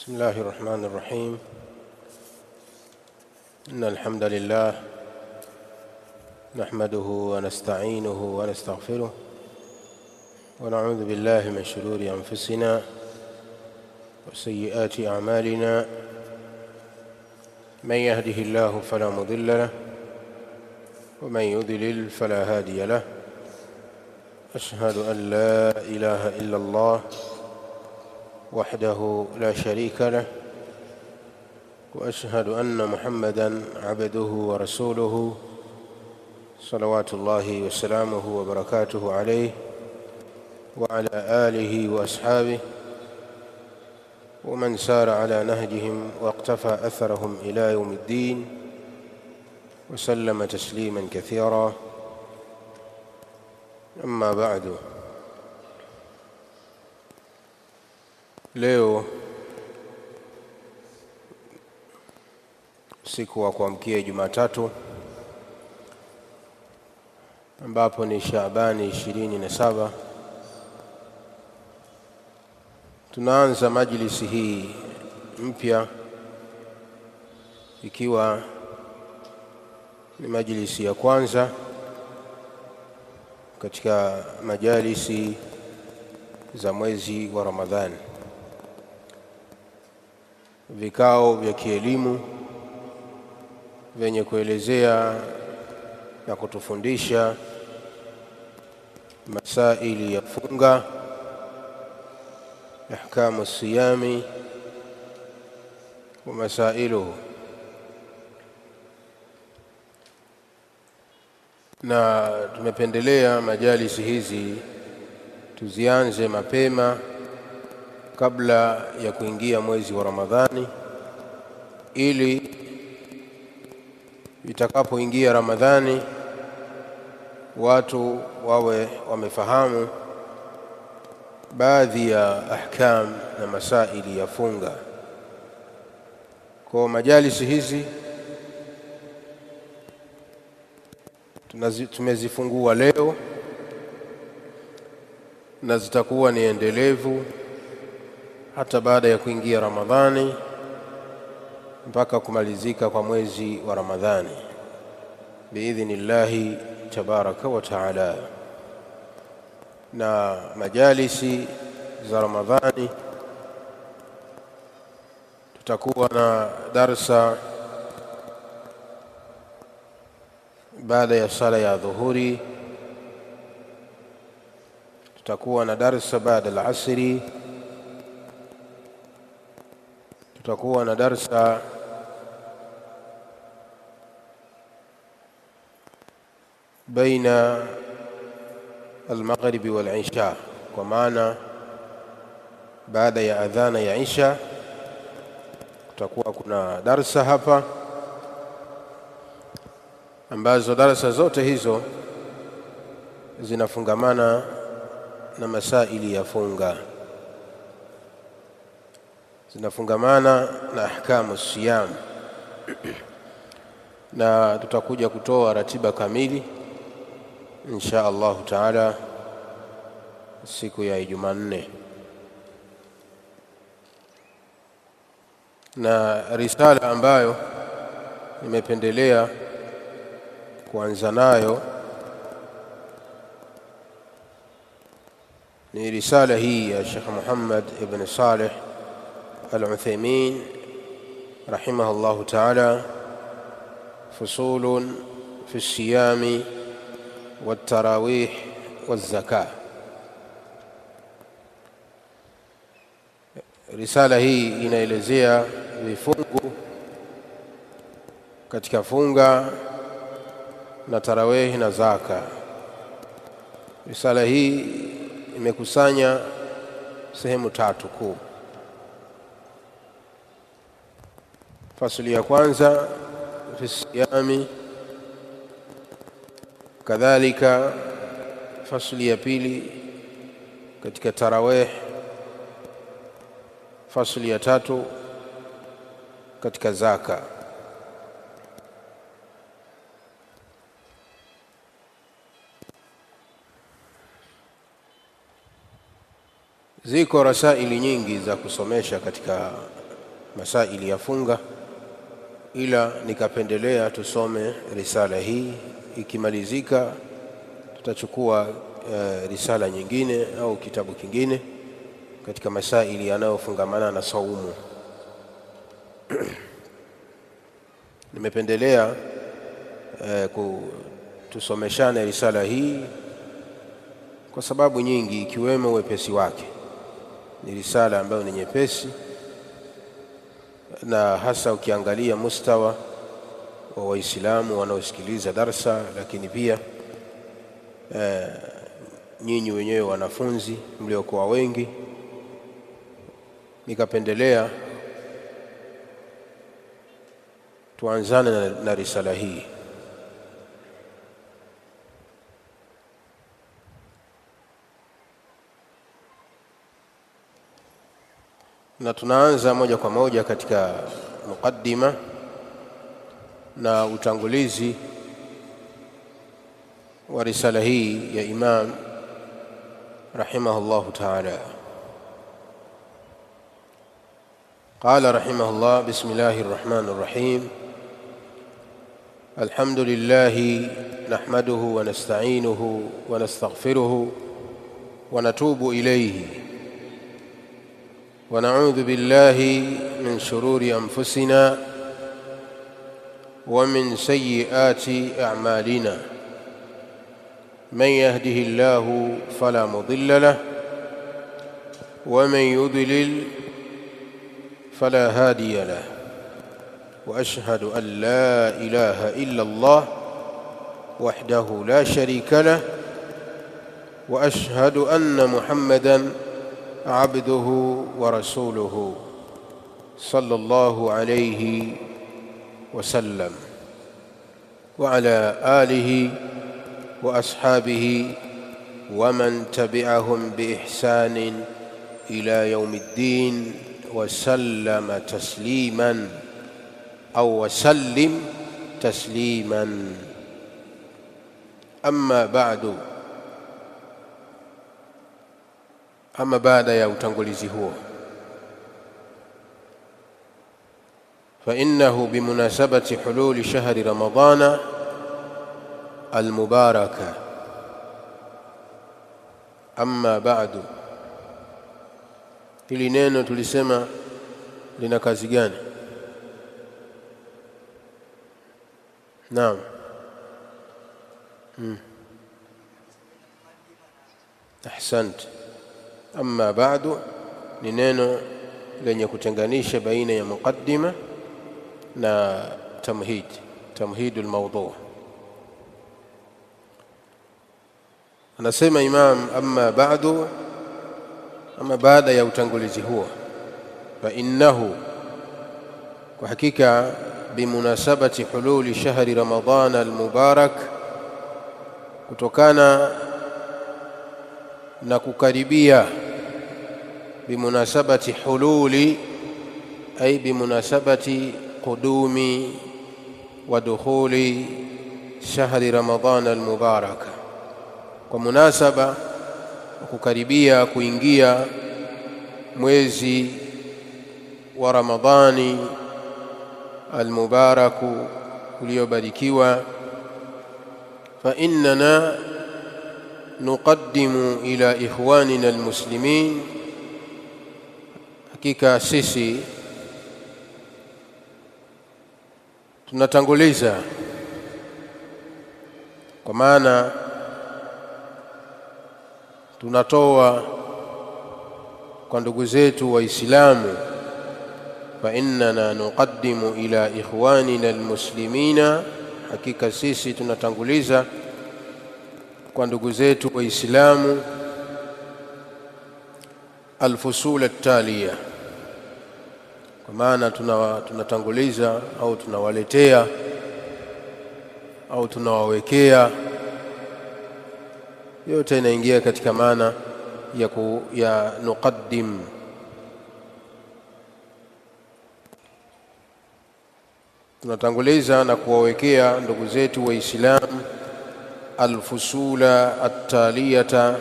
بسم الله الرحمن الرحيم. إن الحمد لله نحمده ونستعينه ونستغفره ونعوذ بالله من شرور أنفسنا وسيئات أعمالنا. من يهده الله فلا مضل له ومن يضلل فلا هادي له. أشهد أن لا إله إلا الله وحده لا شريك له وأشهد أن محمدًا عبده ورسوله صلوات الله وسلامه وبركاته عليه وعلى آله وأصحابه ومن سار على نهجهم واقتفى أثرهم إلى يوم الدين وسلم تسليمًا كثيرًا. أما بعد. Leo siku wa kuamkia Jumatatu ambapo ni Shaabani 27, tunaanza majlisi hii mpya ikiwa ni majlisi ya kwanza katika majalisi za mwezi wa Ramadhani, vikao vya kielimu vyenye kuelezea na kutufundisha masaili ya funga, ahkamu siyami wa masailuhu. Na tumependelea majalisi hizi tuzianze mapema kabla ya kuingia mwezi wa Ramadhani, ili itakapoingia Ramadhani watu wawe wamefahamu baadhi ya ahkam na masaili ya funga. Kwa majalisi hizi tumezifungua leo na zitakuwa ni endelevu hata baada ya kuingia Ramadhani mpaka kumalizika kwa mwezi wa Ramadhani biidhnillahi tabaraka wa taala. Na majalisi za Ramadhani tutakuwa na darsa baada ya sala ya dhuhuri, tutakuwa na darsa baada al-asri, tutakuwa na darsa baina al-maghrib wal-isha, kwa maana baada ya adhana ya isha kutakuwa kuna darsa hapa, ambazo darsa zote hizo zinafungamana na masaili ya funga, zinafungamana na ahkamu siyam na tutakuja kutoa ratiba kamili insha Allah taala siku ya Jumanne. Na risala ambayo nimependelea kuanza nayo ni risala hii ya Sheikh Muhammad ibn Salih al-Uthaymin rahimahullahu ta'ala, fusulun fi siyami wat-tarawih waz-zakah. Risala hii inaelezea vifungu katika funga na tarawih na zaka. Risala hii imekusanya sehemu tatu kuu. Fasli ya kwanza fi siyami, kadhalika fasli ya pili katika tarawih, fasli ya tatu katika zaka. Ziko rasaili nyingi za kusomesha katika masaili ya funga, ila nikapendelea tusome risala hii. Ikimalizika tutachukua risala nyingine au kitabu kingine katika masaili yanayofungamana na saumu. Nimependelea tusomeshane risala hii kwa sababu nyingi, ikiwemo wepesi wake. Ni risala ambayo ni nyepesi, na hasa ukiangalia mustawa wa Waislamu wanaosikiliza darsa, lakini pia nyinyi wenyewe wanafunzi mliokuwa wengi, nikapendelea tuanzane na risala hii. Na tunaanza moja kwa moja katika mukaddima na utangulizi wa risala hii ya Imam rahimahullahu ta'ala. قال رحمه الله: بسم الله الرحمن الرحيم. الحمد لله نحمده ونستعينه ونستغفره ونتوب إليه، ونعوذ بالله من شرور أنفسنا ومن سيئات أعمالنا. من يهده الله فلا مضل له، ومن يضلل فلا هادي له. وأشهد أن لا إله إلا الله وحده لا شريك له، وأشهد أن محمدًا عبده ورسوله صلى الله عليه وسلم، وعلى آله وأصحابه ومن تبعهم بإحسان إلى يوم الدين، وسلم تسليما أو وسلم تسليما. أما بعد، ama baada ya utangulizi huo, fa innahu bimunasabati hululi shahri ramadana almubaraka. Amma ba'du, hili neno tulisema lina kazi gani? Naam. Ahsant. Amma ba'du ni neno lenye kutenganisha baina ya muqaddima na tamhidul mawdu'. Anasema Imam: amma ba'du, ama baada ya utangulizi huo, fa innahu, kwa hakika, bimunasabati hululi shahri ramadana almubarak, kutokana na kukaribia, bimunasabati hululi ay bimunasabati qudumi wa dukhuli shahri ramadana almubarak, kwa munasaba wa kukaribia kuingia mwezi wa Ramadhani almubaraku, uliobarikiwa. Fa innana nuqaddimu ila ikhwanina almuslimin, hakika sisi tunatanguliza, kwa maana tunatoa kwa ndugu zetu Waislamu. Fa innana nuqaddimu ila ikhwanina almuslimina, hakika sisi tunatanguliza kwa ndugu zetu Waislamu alfusul at-taliya, kwa maana tunatanguliza au tunawaletea au tunawawekea, yote inaingia katika maana ya nuqaddim. Tunatanguliza na kuwawekea ndugu zetu Waislamu alfusula at-taliyata,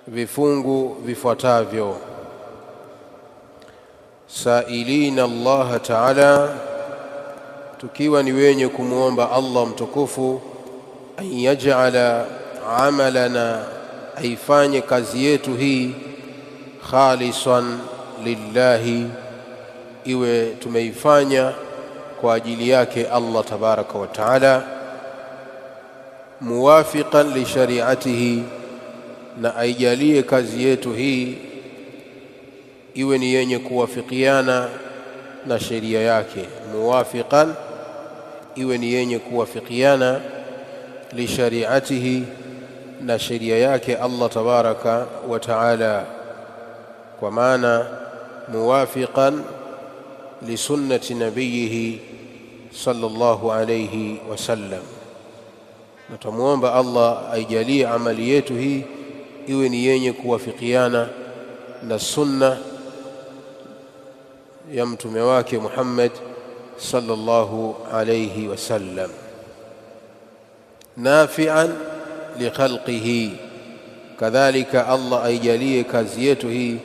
vifungu vifuatavyo. sailina Allah ta'ala, tukiwa ni wenye kumuomba Allah mtukufu, an yaj'ala amalana, aifanye kazi yetu hii, khalisan lillahi, iwe tumeifanya kwa ajili yake Allah tabaraka wa taala, muwafiqan li shari'atihi, na aijalie kazi yetu hii iwe ni yenye kuwafikiana na sheria yake. Muwafiqan, iwe ni yenye kuwafikiana li shari'atihi, na sheria yake Allah tabaraka wa taala, kwa maana muwafiqan li sunnati nabiyhi sallallahu alayhi wasallam. Na tumuomba Allah aijalie amali yetu hii iwe ni yenye kuwafikiana na sunna ya mtume wake Muhammad sallallahu alayhi wasallam, nafi'an li khalqihi, kadhalika Allah aijalie kazi yetu hii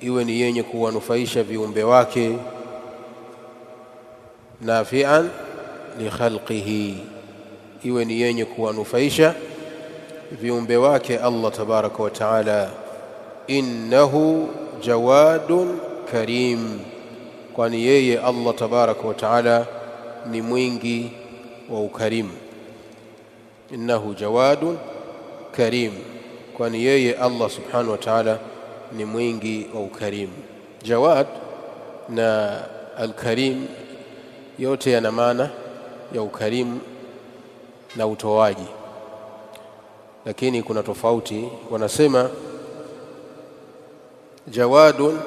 iwe ni yenye kuwanufaisha viumbe wake, nafi'an li khalqihi, iwe ni yenye kuwanufaisha viumbe wake Allah tabaraka wa taala. Innahu jawadun karim, kwani yeye Allah tabaraka wa taala ni mwingi wa ukarimu. Innahu jawadun karim, kwani yeye Allah subhanahu wa taala ni mwingi wa ukarimu. Jawad na al-karim yote yana maana ya ukarimu na utoaji, lakini kuna tofauti. Wanasema jawadun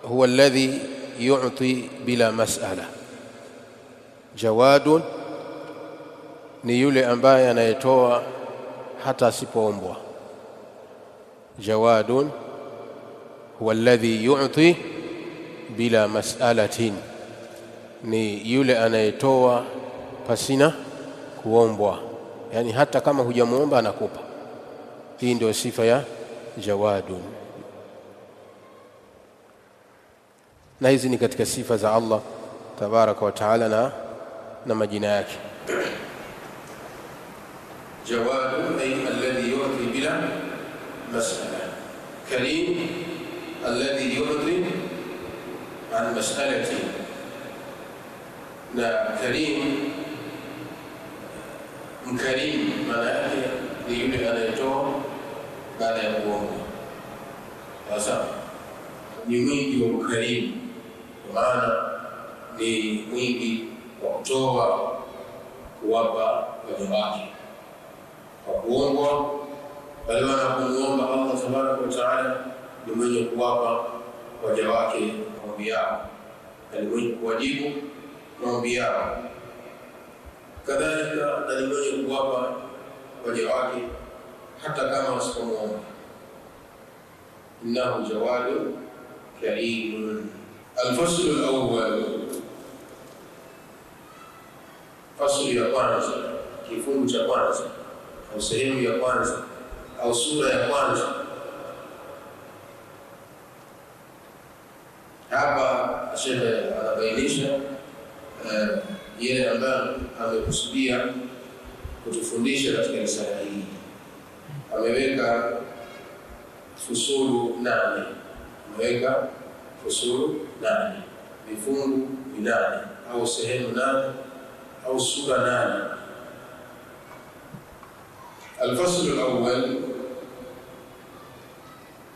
huwa alladhi yu'ti bila mas'ala. Jawadun ni yule ambaye anayetoa hata asipoombwa. Jawadun huwa alladhi yu'ti bila mas'alatin, ni yule anayetoa pasina kuombwa, yani hata kama hujamuomba anakupa. Hii ndio sifa ya jawadun, na hizi ni katika sifa za Allah tabaraka wa taala na majina yake. Jawadun ay alladhi yu'ti bila mas'ala, karim alladhi yu'ti an mas'alati. Na karim, mkarim maana yake ni yule anayetoa baada ya kuomba. Sasa ni mwingi wa ukarimu, kwa maana ni mwingi wa kutoa, kuwapa waja wake kwa kuombwa. Bali wanapomwomba Allah tabaraka wa taala ni mwenye kuwapa waja wake maombi yao, ni mwenye kuwajibu maombi yao. Kadhalika ni mwenye kuwapa waja wake hata kama wasipomwomba. Innahu jawadun karimun. Al-faslu al-awwal, faslu ya kwanza, kifungu cha kwanza au sehemu ya kwanza au sura ya kwanza. Hapa Sheikh anabainisha yale ambayo amekusudia kutufundisha katika risala hii. Ameweka fusulu 8, ameweka fusulu 8, vifungu 8 au sehemu 8 au sura 8. Al-faslu al-awwal,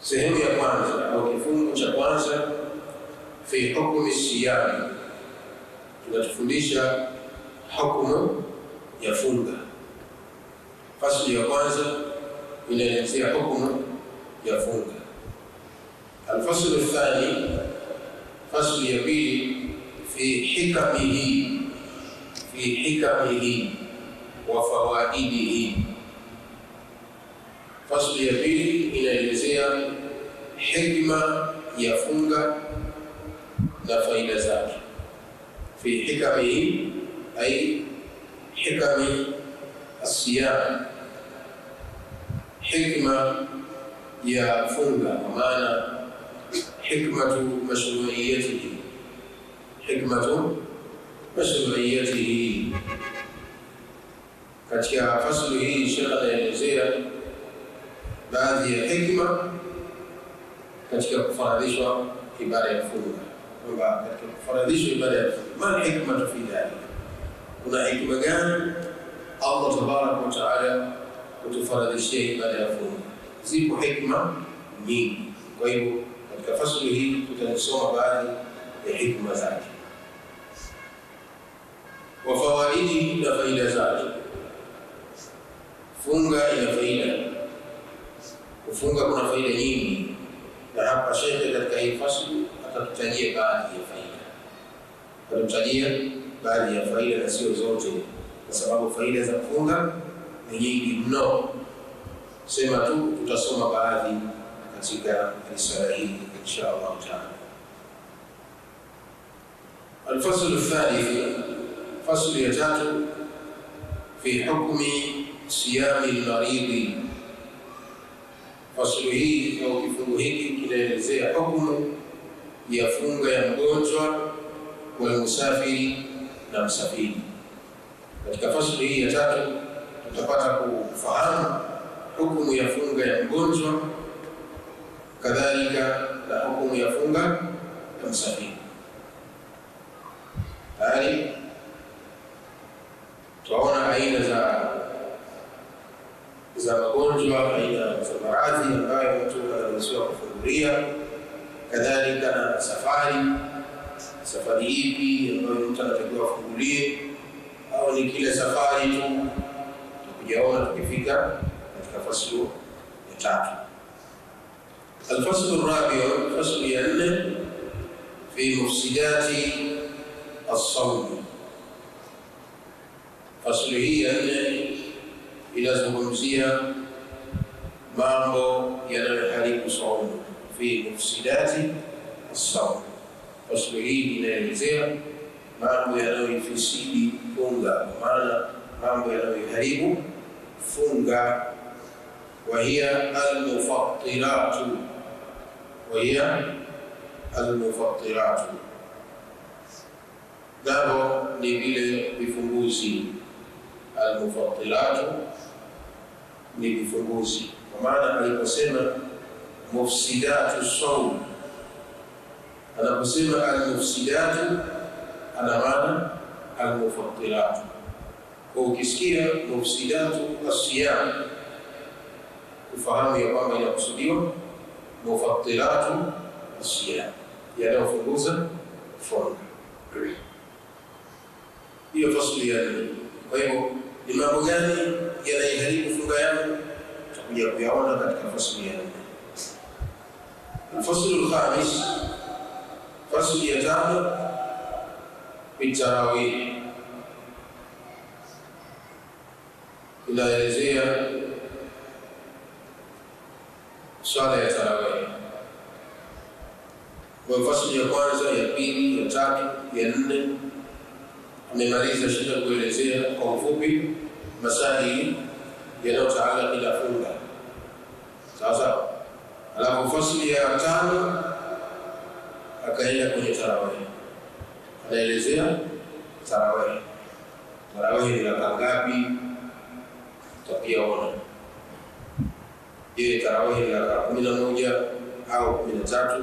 sehemu ya kwanza au kifungu cha kwanza, fi hukmi siyam, tunatufundisha hukumu ya funga. Fasli ya kwanza inaelezea hukumu ya funga. Al-faslu athani, fasli ya pili, fi hikamihi wa fawaidihi. Fasli ya pili inaelezea hikma ya funga na faida zake. Fi hikamihi ay hikami as-siyam, hikma ya funga, kwa maana حكمة مشروعيته. Katika fasli hii Sheikh anaelezea baadhi ya hikma katika kufaradhishwa ibada ya funga, kwamba katika kufaradhishwa ibada ya funga, ma hikma fi dhalik, kuna hikma gani Allah tabaraka wa taala kutufaradhishia ibada ya funga? Zipo hikma nyingi. Kwa hivyo katika fasli hii tutasoma baadhi ya hikma zake, wa fawaidi na faida zake. Funga ina faida, kufunga kuna faida nyingi, na hapa Sheikh katika hii fasli atatutajia baadhi ya faida na sio zote, kwa sababu faida za kufunga ni nyingi mno. Sema tu tutasoma baadhi katika risala hii insha Allah taala. Al-fasl ath-thalith, fasl ya tatu, fi hukmi siyami al-marid. Fasli hii au kifungu hiki kinaelezea hukumu ya funga ya mgonjwa, wa musafiri na msafiri. Katika fasli hii ya tatu tutapata kufahamu hukumu ya funga ya mgonjwa, kadhalika na hukumu ya funga ya msafiri. Tayari tunaona aina za magonjwa, aina za maradhi ambayo mtu anaruhusiwa kufungulia, kadhalika na safari ipi ambayo mtu anatakiwa afungulie, au ni kila safari tu. Tukijaona tukifika katika fasli ya tatu. Al-fasl ar-rabi', fasli ya 4, fi mufsidati as-sawm. Fasli hii ya 4 inazungumzia mambo yanayoharibu saumu, fi mufsidati as-sawm. Fasli hii inaelezea mambo yanayoifisidi funga, kwa maana mambo yanayoharibu funga. وهي المفطرات nao ni vile vifunguzi. Al-mufattiratu ni vifunguzi, kwa maana aliposema mufsidatu sawm, anaposema al-mufsidatu ana maana al-mufattiratu. Kwa ukisikia mufsidatu as-siyam, ufahamu ya kwamba inakusudiwa mufattiratu as-siyam, yanayofunguza funga. Hiyo fasli ya 4. Kwa hivyo ni mambo gani yanaiharibu funga yangu? Tutakuja kuyaona katika fasli ya 4. Al-fasl al-khamis, fasli ya 5, bitarawih. Inaelezea swala ya tarawih. Kwa fasli ya kwanza, ya pili, ya tatu, ya 4 amemaliza shida kuelezea kwa ufupi masaili yanayotaala ila funga. Sawa. Alafu fasli ya 5 akaenda kwenye tarawih, anaelezea tarawih. Tarawih ni raka ngapi? Tutapiona. Je, tarawih ni raka 11 au 13,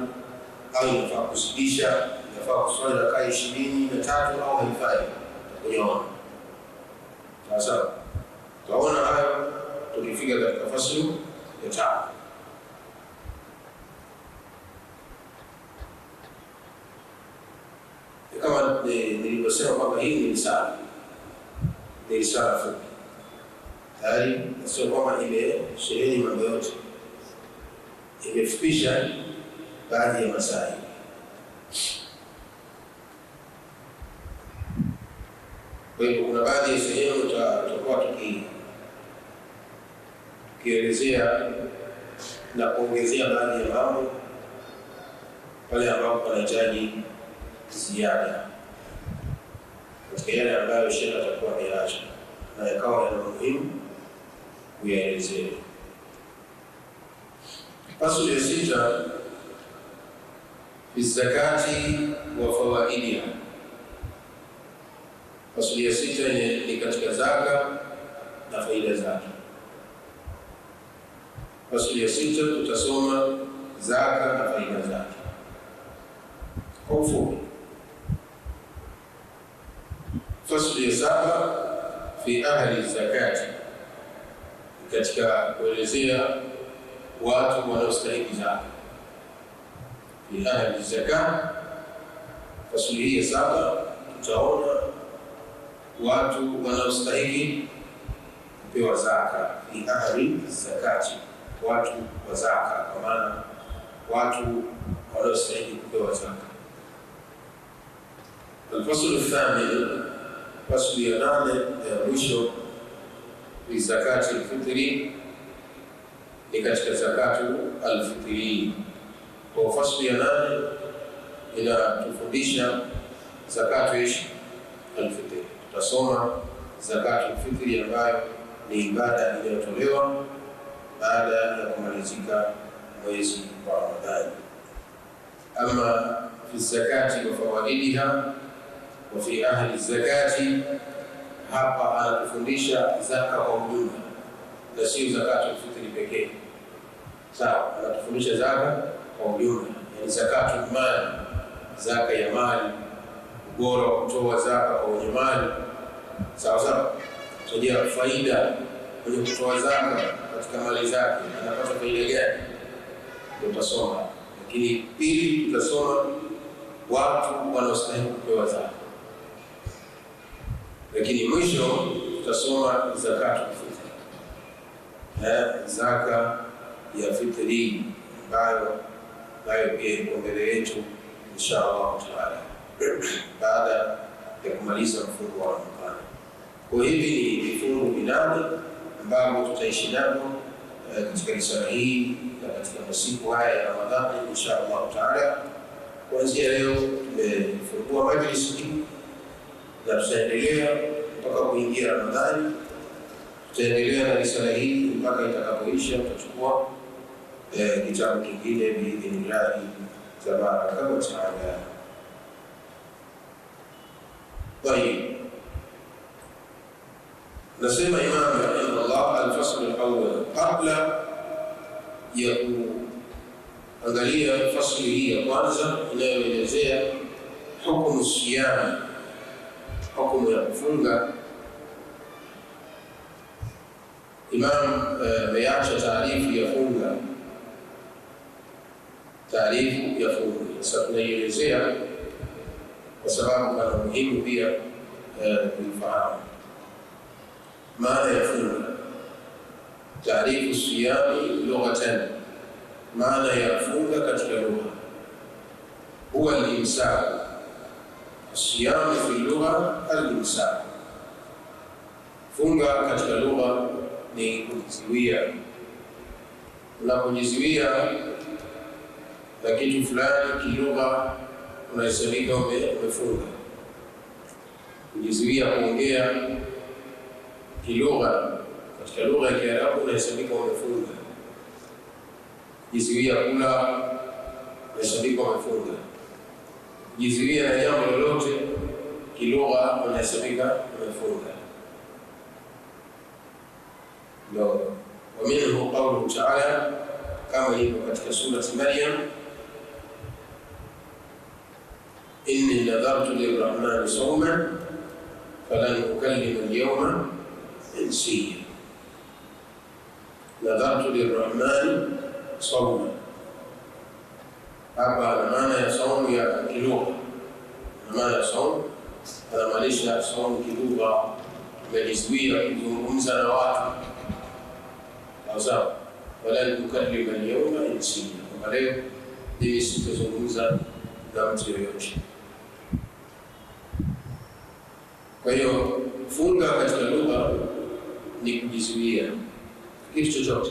au inafaa kuzidisha, inafaa kuswali raka 23 au haifai? Tutaona. Sasa tutaona hayo tukifika katika fasli ya 5. Kama nilivyosema kwamba hii ni risala fupi tayari, sio kwamba imesheheni mambo yote, imefupisha baadhi ya masaili. Kwa hivyo kuna baadhi ya sehemu tutakuwa tukielezea na kuongezea baadhi ya mambo pale ambapo panahitaji ziada katika yale ambayo Sheikh atakuwa ameacha na yakawa yana muhimu kuyaelezea. Fasli ya 6, fi zakati wa fawaidiha. Fasli ya 6 ni katika zaka na faida zake. Fasli ya 6 tutasoma zaka na faida zake kwa ufupi. Fasli ya 7 fi ahli zakati, katika kuelezea watu wanaostahili zaka. Fi ahli zakati, fasli hii ya 7 tutaona watu wanaostahili kupewa zaka. Fi ahli zakati, watu wa zaka, kwa maana watu wanaostahili kupewa zaka. Al-faslu ath-thamin, fasli ya 8 ya mwisho, fi zakati al-fitri, ni katika zakatu al-fitri. Kwa fasli ya 8 inatufundisha zakatu al-fitri. Tutasoma zakatu al-fitri ambayo ni ibada inayotolewa baada ya kumalizika mwezi wa Ramadhani. Ama fi zakati wa fawaidiha wa fi ahli zakati, hapa anatufundisha zaka kwa ujumla na sio zakatu al-fitri pekee. Sawa, anatufundisha zaka kwa ujumla, yani zakatu mali, zaka ya mali, ubora wa kutoa zaka kwa wenye mali. Sawa sawa. Tujia faida kwenye kutoa zaka katika mali zake, anapata faida gani? Tutasoma. Lakini pili tutasoma watu wanaostahili kupewa zaka. Lakini mwisho tutasoma zakatu fitri. Zaka ya fitri ambayo pia iko mbele yetu inshallah taala baada ya kumaliza mfungo wa Ramadhani. Kwa hivi ni vifungu 8 ambavyo tutaishi navyo katika risala hii na katika masiku haya ya Ramadhani inshallah taala. Kuanzia leo tumefungua majlis hii na tutaendelea mpaka kuingia Ramadhani. Tutaendelea na risala hii mpaka itakapoisha. Tutachukua kitabu kingine biidhnillah tabaraka wa taala. Tayeb, nasema Imam rahimahullah, al-fasl al-awwal, kabla ya kuangalia fasli hii ya kwanza inayoelezea hukumu siyam, hukumu ya kufunga, Imam ameacha taarifu ya funga. Taarifu ya funga sasa tunaielezea kwa sababu kana muhimu pia kuifahamu maana ya funga. Taarifu siyami lughatan, maana ya funga katika lugha. Huwa al-imsak, siyam fi lugha al-imsak. Funga katika lugha ni kujizuia. Unapojizuia na kitu fulani kilugha, unahesabika umefunga. Kujizuia kuongea kilugha katika lugha ya Kiarabu, unahesabika umefunga. Kujizuia kula, unahesabika umefunga. Kujizuia na jambo lolote kilugha, unahesabika umefunga. Ndio ومنه قوله تعالى كما يقول في سورة مريم إني نذرت للرحمن صوما فلن أكلم اليوم إنسيا. نذرت للرحمن صوما، hapa maana ya saumu ya kilugha. Maana ya saumu anamaanisha saumu kilugha, umejizuia kuzungumza na watu. Sawa, wala tukallima al-yawma insiya, kwa leo mimi sitazungumza na mtu yoyote. Kwa hiyo funga katika lugha ni kujizuia kitu chochote.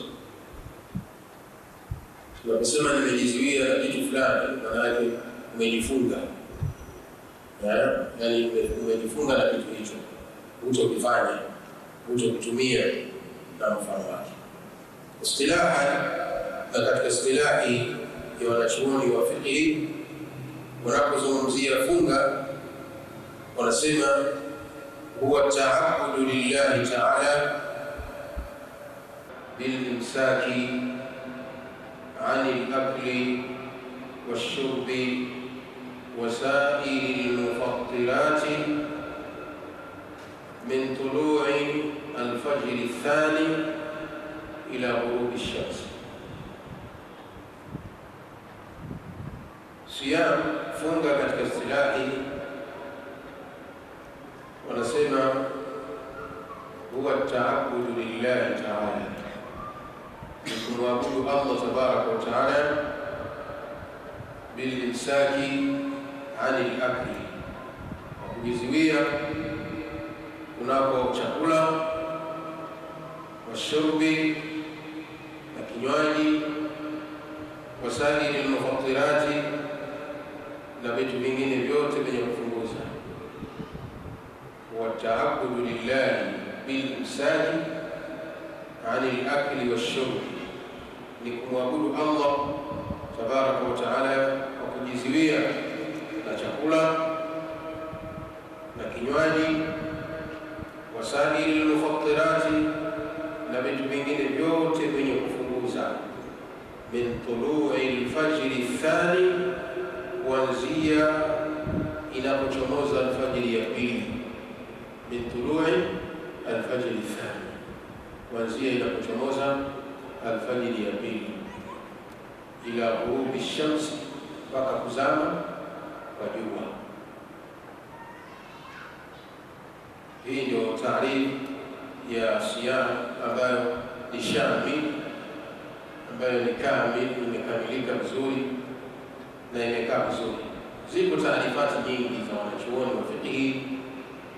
Tunaposema nimejizuia na kitu fulani, maana yake umejifunga. Yaani umejifunga na kitu hicho, utokifanya, utokitumia na mfano wake. Istilaha, na katika istilahi ya wanachuoni wa fiqh wanapozungumzia funga wanasema huwa ta'abbudu lillahi ta'ala bilimsaki 'anil akli washurbi wasa'iril mufattirati min tulu'i al-fajr ath-thani ila ghurubi ash-shams. Siyam, funga katika istilahi wanasema huwa ta'abbudu lillahi ta'ala, kumwabudu Allah tabaraka wa ta'ala bilimsaki 'anil akli, kujizuia kunako chakula, washurbi na kinywaji, wasaili al-mufattirati na vitu vingine vyote vyenye kufunguza. Wa ta'abbudu lillahi bil imsaki 'anil akli washurbi, ni kumwabudu Allah tabaraka wa ta'ala kwa kujizuia na chakula na kinywaji, wasaili al-mufattirati na vitu vingine vyote vyenye kufunguza, min tulu'i al-fajr ath-thani, kuanzia inapochomoza alfajiri ya pili. Min tulu'i alfajr ath-thani, kuanzia inapochomoza alfajiri ya pili, ila ghurubi ash-shams, mpaka kuzama kwa jua. Hii ndio taarifu ya siyam ambayo ni shamil, ambayo ni kamil, imekamilika vizuri na imekaa vizuri. Zipo taarifati nyingi za wanachuoni wa fiqh.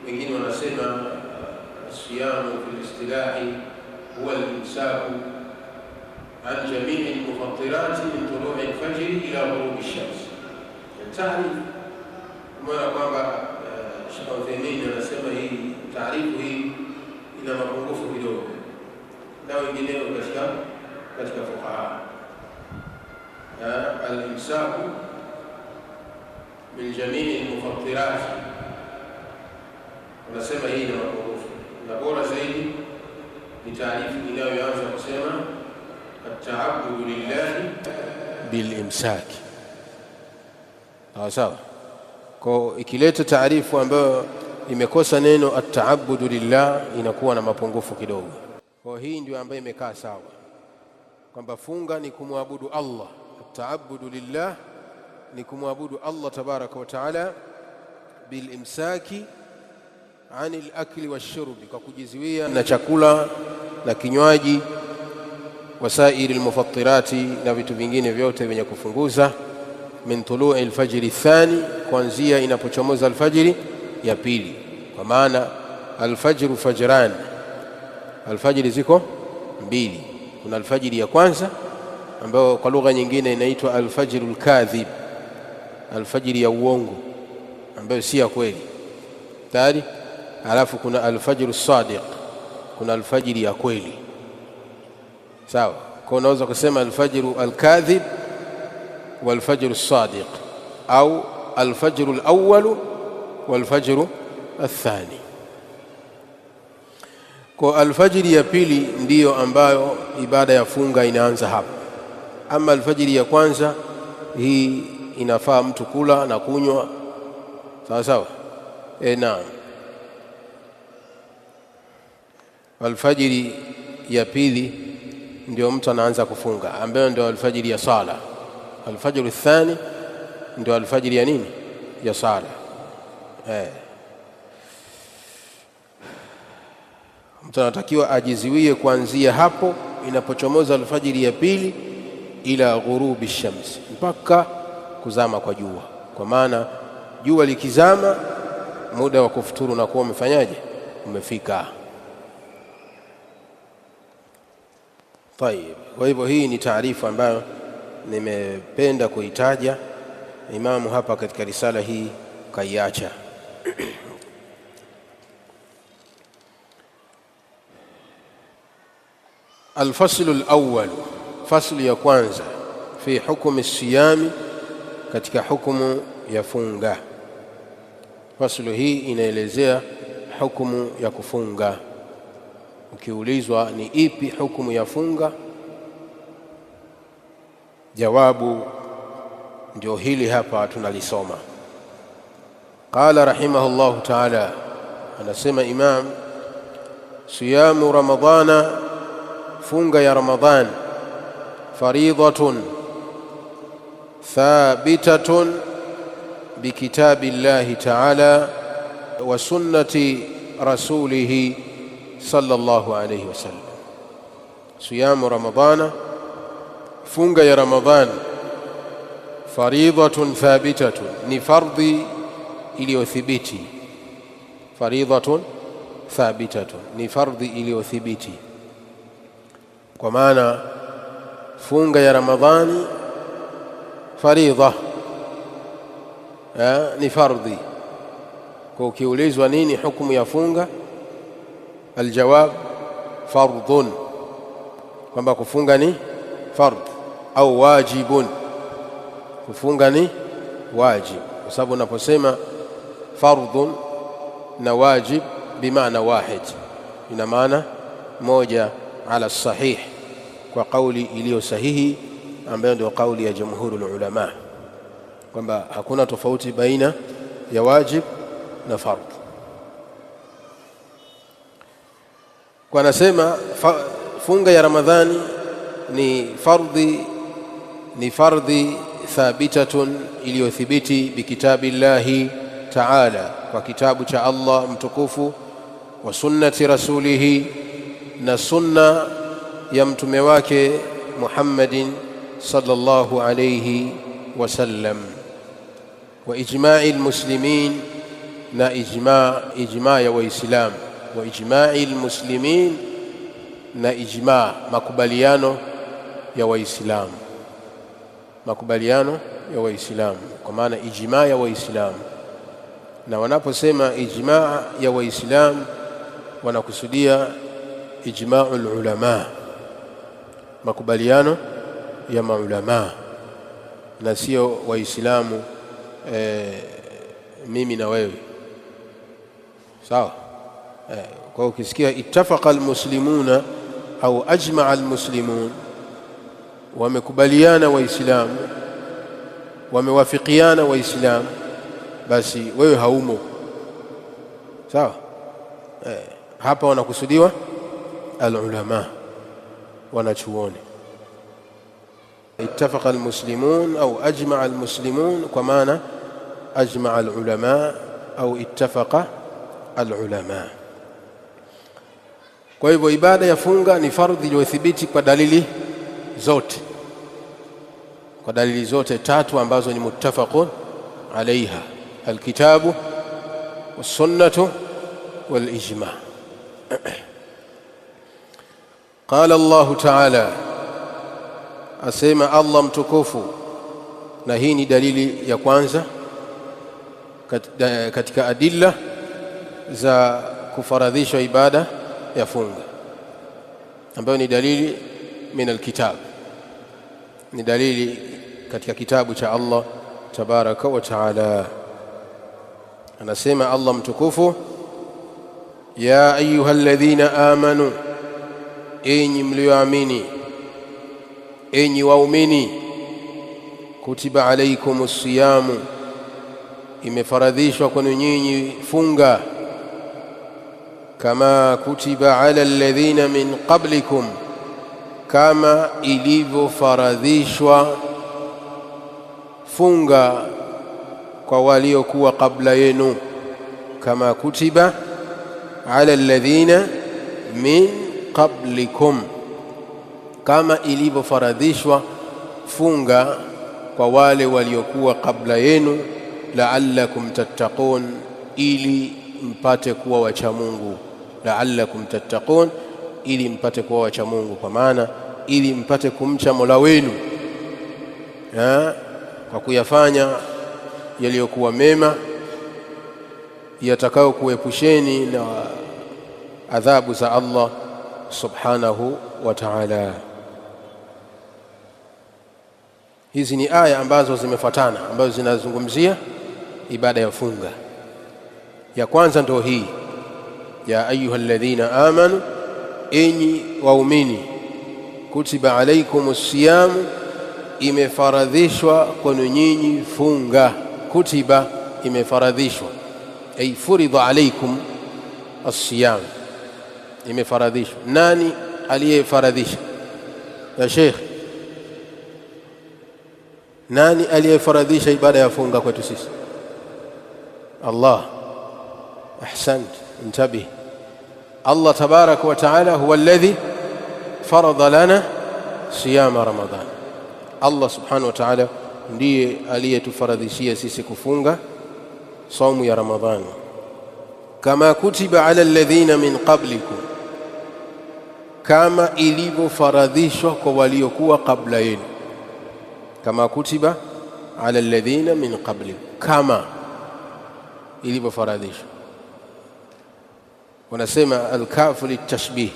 Wengine wanasema siyamu fil istilahi huwa al-imsaku an jami'i al-mufattirati min tulu'i al-fajr ila ghurubi ash-shams. Taarif maana kwamba Sheikh Uthaymeen anasema hii taarifu hii ina mapungufu kidogo, na wengineo katika fuqaha. Al-imsaku min jami'i al-mufattirat, wanasema hii ina mapungufu, na bora zaidi ni taarifu inayoanza kusema at-ta'abbudu lillahi bil imsaki. Sawa. Kwa ikileta taarifu ambayo imekosa neno at-ta'abbudu lillah inakuwa na mapungufu kidogo. Kwa hii ndio ambayo imekaa sawa, kwamba funga ni kumwabudu Allah, at-ta'abbudu lillah ni kumwabudu Allah tabaraka wa taala bil imsaki 'anil akli washurbi, kwa kujizuia na chakula na kinywaji, wasairi al-mufattirati na vitu vingine vyote vyenye kufunguza, min tulu'i al-fajr ath-thani, kuanzia inapochomoza alfajiri ya pili. Kwa maana alfajru fajran, alfajiri ziko mbili. Kuna alfajiri ya kwanza ambayo kwa lugha nyingine inaitwa alfajrul kadhib, alfajiri ya uongo ambayo si ya kweli tayari. Alafu kuna alfajrus sadiq, kuna alfajiri ya kweli. Sawa. Kwa unaweza kusema alfajru alkadhib walfajrus sadiq, au alfajrul awwal walfajru athani. Kwa alfajiri ya pili ndiyo ambayo ibada ya funga inaanza hapo. Ama alfajiri ya kwanza, hii inafaa mtu kula na kunywa. Sawa sawa. Naam. Alfajiri ya pili ndio mtu anaanza kufunga, ambayo ndio alfajiri ya sala. Alfajru athani ndio alfajiri ya nini? Ya sala. Mtu anatakiwa ajiziwie kuanzia hapo inapochomoza alfajiri ya pili ila ghurubi shams, mpaka kuzama kwa jua. Kwa maana jua likizama, muda wa kufuturu na kuwa umefanyaje? Umefika. Tayeb. Kwa hivyo hii ni taarifa ambayo nimependa kuitaja. Imamu hapa katika risala hii kaiacha. الفصل الأول، فصل ya kwanza fi hukm as-siyam, katika hukumu ya funga. Faslu hii inaelezea hukumu ya kufunga. Ukiulizwa ni ipi hukumu ya funga, jawabu ndio hili hapa tunalisoma. Qala rahimahullahu ta'ala, anasema Imam, siyamu ramadhana, funga ya Ramadhan, faridatun thabitatun bikitabillahi ta'ala wa sunnati rasulihi sallallahu alayhi wasallam. Siyamu ramadhana, funga ya Ramadhan, faridatun thabitatun, ni fardhi iliyothibiti. Faridatun thabitatun, ni fardhi iliyothibiti. Kwa maana funga ya Ramadhani faridha, ni fardhi. Kwa ukiulizwa nini hukumu ya funga, aljawab fardhun, kwamba kufunga ni fardh, au wajibun, kufunga ni wajib. Kwa sababu unaposema fardhun na wajib bimaana wahid, ina maana moja ala sahih, kwa kauli iliyo sahihi ambayo ndio kauli ya jumhurul ulama, kwamba hakuna tofauti baina ya wajib na fardh. Kwa anasema funga ya Ramadhani ni fardhi thabitatun, iliyothibiti bikitabillahi ta'ala, kwa kitabu cha Allah mtukufu, wa sunnati rasulihi, na sunna ya mtume wake Muhammadin sallallahu alayhi wasallam, wa ijma'il muslimin, na ijma ya Waislamu, wa ijma'il muslimin, na ijma, makubaliano ya Waislamu, makubaliano ya Waislamu, kwa maana ijma ya Waislamu. Na wanaposema ijma ya Waislamu wanakusudia ijma'ul ulama, makubaliano ya maulama, na sio Waislamu mimi na wewe, sawa? Kwa ukisikia ittafaqa almuslimuna au ajma'a almuslimun, wamekubaliana Waislamu, wamewafikiana Waislamu, basi wewe haumo, sawa? Hapa wanakusudiwa alulama, wanachuoni. Ittafaqa almuslimun au ajma'a almuslimun, kwa maana ajma'a alulama au ittafaqa alulama. Kwa hivyo ibada ya funga ni fardhi iliyothibiti kwa dalili zote, kwa dalili zote tatu ambazo ni muttafaqun alaiha, alkitabu والسنة والإجماع. قال الله تعالى, asema Allah mtukufu, na hii ni dalili ya kwanza katika adilla za kufaradhishwa ibada ya funga, ambayo ni dalili min alkitab, ni dalili katika kitabu cha Allah tabaraka wa taala. Anasema Allah mtukufu, ya ayyuhalladhina amanu, enyi mlioamini, enyi waumini, kutiba alaykumus siyamu, imefaradhishwa kwenu nyinyi funga, kama kutiba ala alladhina min qablikum, kama ilivyofaradhishwa funga kwa waliokuwa kabla yenu. Kama kutiba ala alladhina min qablikum, kama ilivyofaradhishwa funga kwa wale waliokuwa kabla yenu. La'allakum tattaqun, ili mpate kuwa wacha Mungu. La'allakum tattaqun, ili mpate kuwa wacha Mungu, kwa maana ili mpate kumcha Mola wenu kwa kuyafanya yaliyokuwa mema yatakao kuepusheni na adhabu za Allah subhanahu wa ta'ala. Hizi ni aya ambazo zimefuatana, ambazo zinazungumzia ibada ya funga. Ya kwanza ndio hii, ya ayyuhalladhina amanu, enyi waumini, kutiba alaykumus siyam, imefaradhishwa kwenu nyinyi funga. Kutiba, imefaradhishwa, ay furidha alaykum as-siyam, imefaradhishwa. Nani aliyefaradhisha ya Sheikh? Nani aliyefaradhisha ibada ya funga kwetu sisi? Allah. Ahsant, intabih. Allah tabaraka wa taala huwa alladhi farada lana siyama Ramadan. Allah subhanahu wa ta'ala ndiye aliyetufaradhishia sisi kufunga saumu ya Ramadhani. Kama kutiba ala alladhina min qablikum, kama ilivyofaradhishwa kwa waliokuwa kabla yenu. Kama kutiba ala alladhina min qablikum, kama ilivyofaradhishwa. Wanasema alkafu litashbih,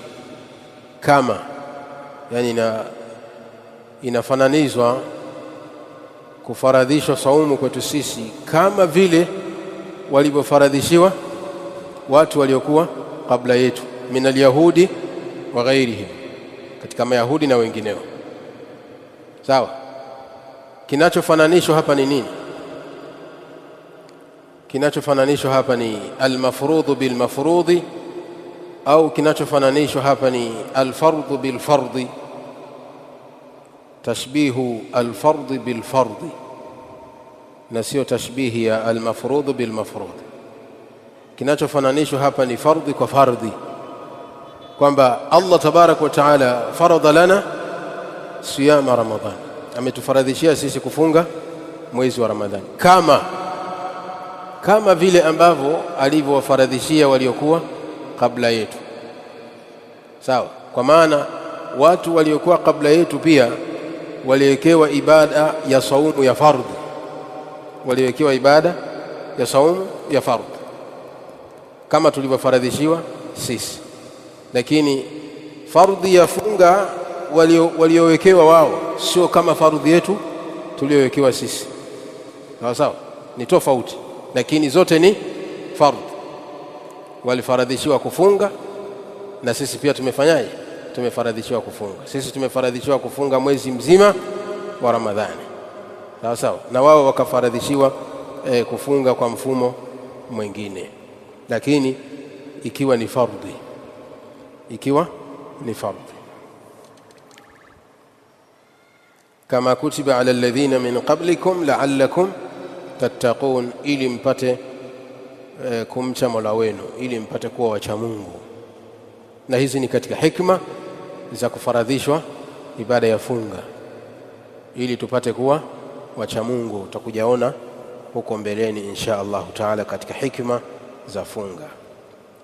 kama yani inafananizwa kufaradhishwa saumu kwetu sisi kama vile walivyofaradhishiwa watu waliokuwa kabla yetu, min alyahudi wa ghairihim, katika mayahudi na wengineo. Sawa? Kinachofananishwa hapa ni nini? Kinachofananishwa hapa ni almafrudhu bilmafrudhi, au kinachofananishwa hapa ni alfardhu bilfardhi. Tashbihu alfardhi bilfardhi, na sio tashbihi ya almafrudhu bilmafrudhi. Kinachofananishwa hapa ni fardhi kwa fardhi, kwamba Allah tabarak wa taala farada lana siyama Ramadhan, ametufaradhishia sisi kufunga mwezi wa Ramadhani kama vile ambavyo alivyowafaradhishia waliokuwa kabla yetu. Sawa? Kwa maana watu waliokuwa kabla yetu pia waliwekewa ibada ya saumu ya fardhi, waliwekewa ibada ya saumu ya fardhi kama tulivyofaradhishiwa sisi, lakini fardhi ya funga waliowekewa wao sio kama fardhi yetu tuliowekewa sisi. Sawa sawa, ni tofauti, lakini zote ni fardhi. Walifaradhishiwa kufunga na sisi pia tumefanyaje? Tumefaradhishiwa kufunga. Sisi tumefaradhishiwa kufunga mwezi mzima wa Ramadhani, sawa sawa, na wao wakafaradhishiwa kufunga kwa mfumo mwingine, lakini ikiwa ni fardhi, ikiwa ni fardhi. Kama kutiba ala alladhina min qablikum la'allakum tattaqun, ili mpate kumcha Mola wenu, ili mpate kuwa wacha Mungu. Na hizi ni katika hikma za kufaradhishwa ibada ya funga, ili tupate kuwa wacha Mungu. Tutakujaona huko mbeleni insha Allah taala katika hikma za funga.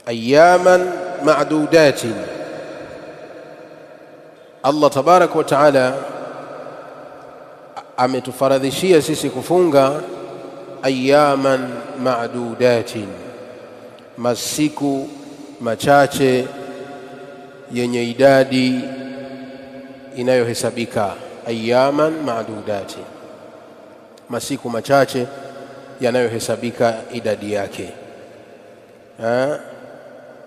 Ayaman ma'dudatin, Allah tabarak wa taala ametufaradhishia sisi kufunga ayaman ma'dudatin, masiku machache yenye idadi inayohesabika. Ayaman ma'dudatin, masiku machache yanayohesabika idadi yake.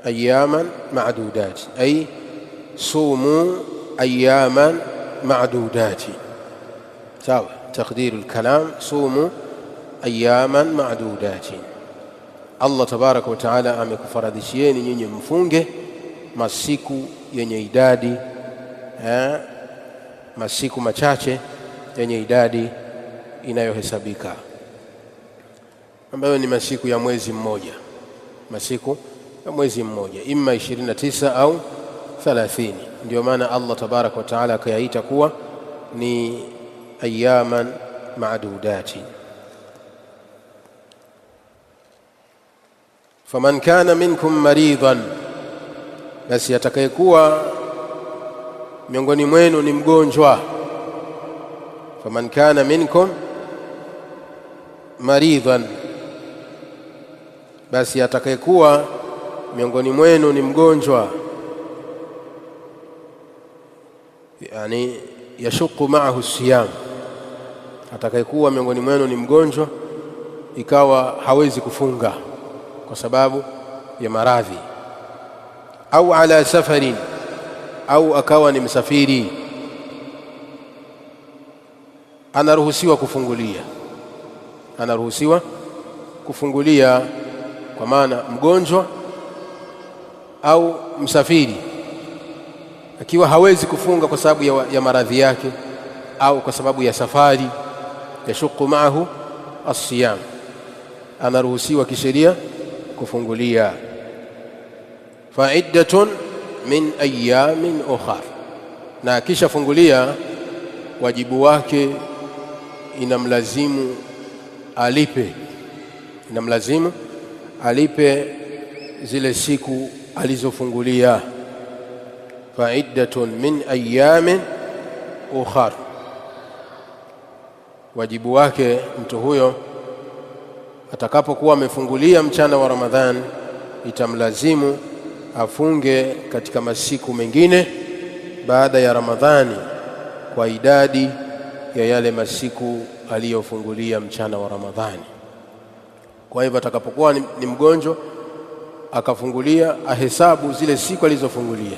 Ayaman ma'dudatin ay sumu ayaman ma'dudatin. sawa, taqdiru al-kalam sumu ayaman ma'dudatin. Allah tabaraka wa taala amekufaradhishieni nyinyi mfunge masiku yenye idadi, masiku machache yenye idadi inayohesabika, ambayo ni masiku ya mwezi mmoja, masiku ya mwezi mmoja, imma 29 au 30. Ndio maana Allah tabaraka wa taala akayaita kuwa ni ayaman ma'dudatin. Faman kana minkum maridan, basi atakayekuwa miongoni mwenu ni mgonjwa. Faman kana minkum maridan, basi atakayekuwa miongoni mwenu ni mgonjwa, yani yashuku ma'ahu siyam, atakayekuwa miongoni mwenu ni mgonjwa ikawa hawezi kufunga kwa sababu ya maradhi, au ala safarin, au akawa ni msafiri, anaruhusiwa kufungulia. Anaruhusiwa kufungulia kwa maana mgonjwa au msafiri akiwa hawezi kufunga kwa sababu ya maradhi yake au kwa sababu ya safari, yashuku maahu as-siyam, anaruhusiwa kisheria kufungulia. Fa'iddatun min ayamin ukhar, na kisha fungulia wajibu wake inamlazimu alipe zile siku alizofungulia. Fa'iddatun min ayamin ukhar, wajibu wake mtu huyo atakapokuwa amefungulia mchana wa Ramadhani itamlazimu afunge katika masiku mengine baada ya Ramadhani kwa idadi ya yale masiku aliyofungulia mchana wa Ramadhani. Kwa hivyo atakapokuwa ni mgonjwa akafungulia, ahesabu zile siku alizofungulia,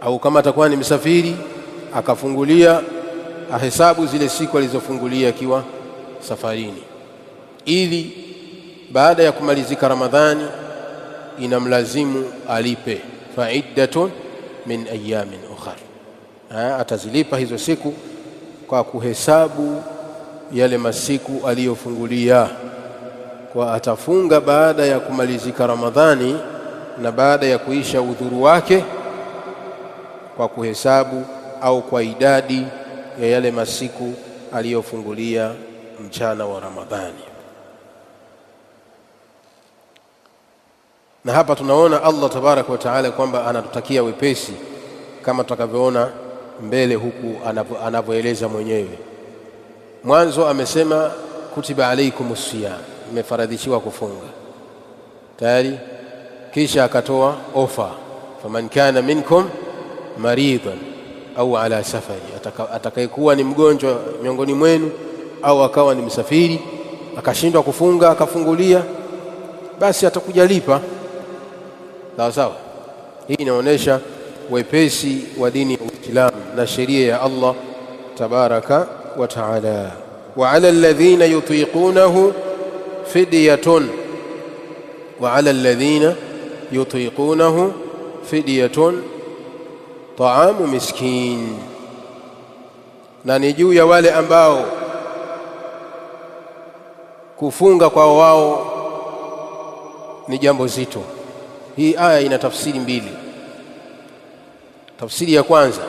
au kama atakuwa ni msafiri akafungulia, ahesabu zile siku alizofungulia akiwa safarini, ili baada ya kumalizika Ramadhani inamlazimu alipe. Fa'iddatun min ayamin ukhar, atazilipa hizo siku kwa kuhesabu yale masiku aliyofungulia. Kwa atafunga baada ya kumalizika Ramadhani na baada ya kuisha udhuru wake kwa kuhesabu au kwa idadi ya yale masiku aliyofungulia mchana wa Ramadhani. Na hapa tunaona Allah tabaraka wa taala kwamba anatutakia wepesi kama tutakavyoona mbele huku anavyoeleza mwenyewe. Mwanzo amesema kutiba alaikumus siyam, imefaradhishiwa kufunga tayari, kisha akatoa ofa, faman kana minkum maridan au ala safari, atakayekuwa ni mgonjwa miongoni mwenu au akawa ni msafiri akashindwa kufunga akafungulia, basi atakujalipa sawa sawa. Hii inaonyesha wepesi wa dini ya Uislamu na sheria ya Allah tabaraka wa taala. Wa ala alladhina yutiqunahu fidyatun, wa ala alladhina yutiqunahu fidyatun ta'amu miskin, na ni juu ya wale ambao kufunga kwa wao ni jambo zito. Hii aya ina tafsiri mbili. Tafsiri ya kwanza,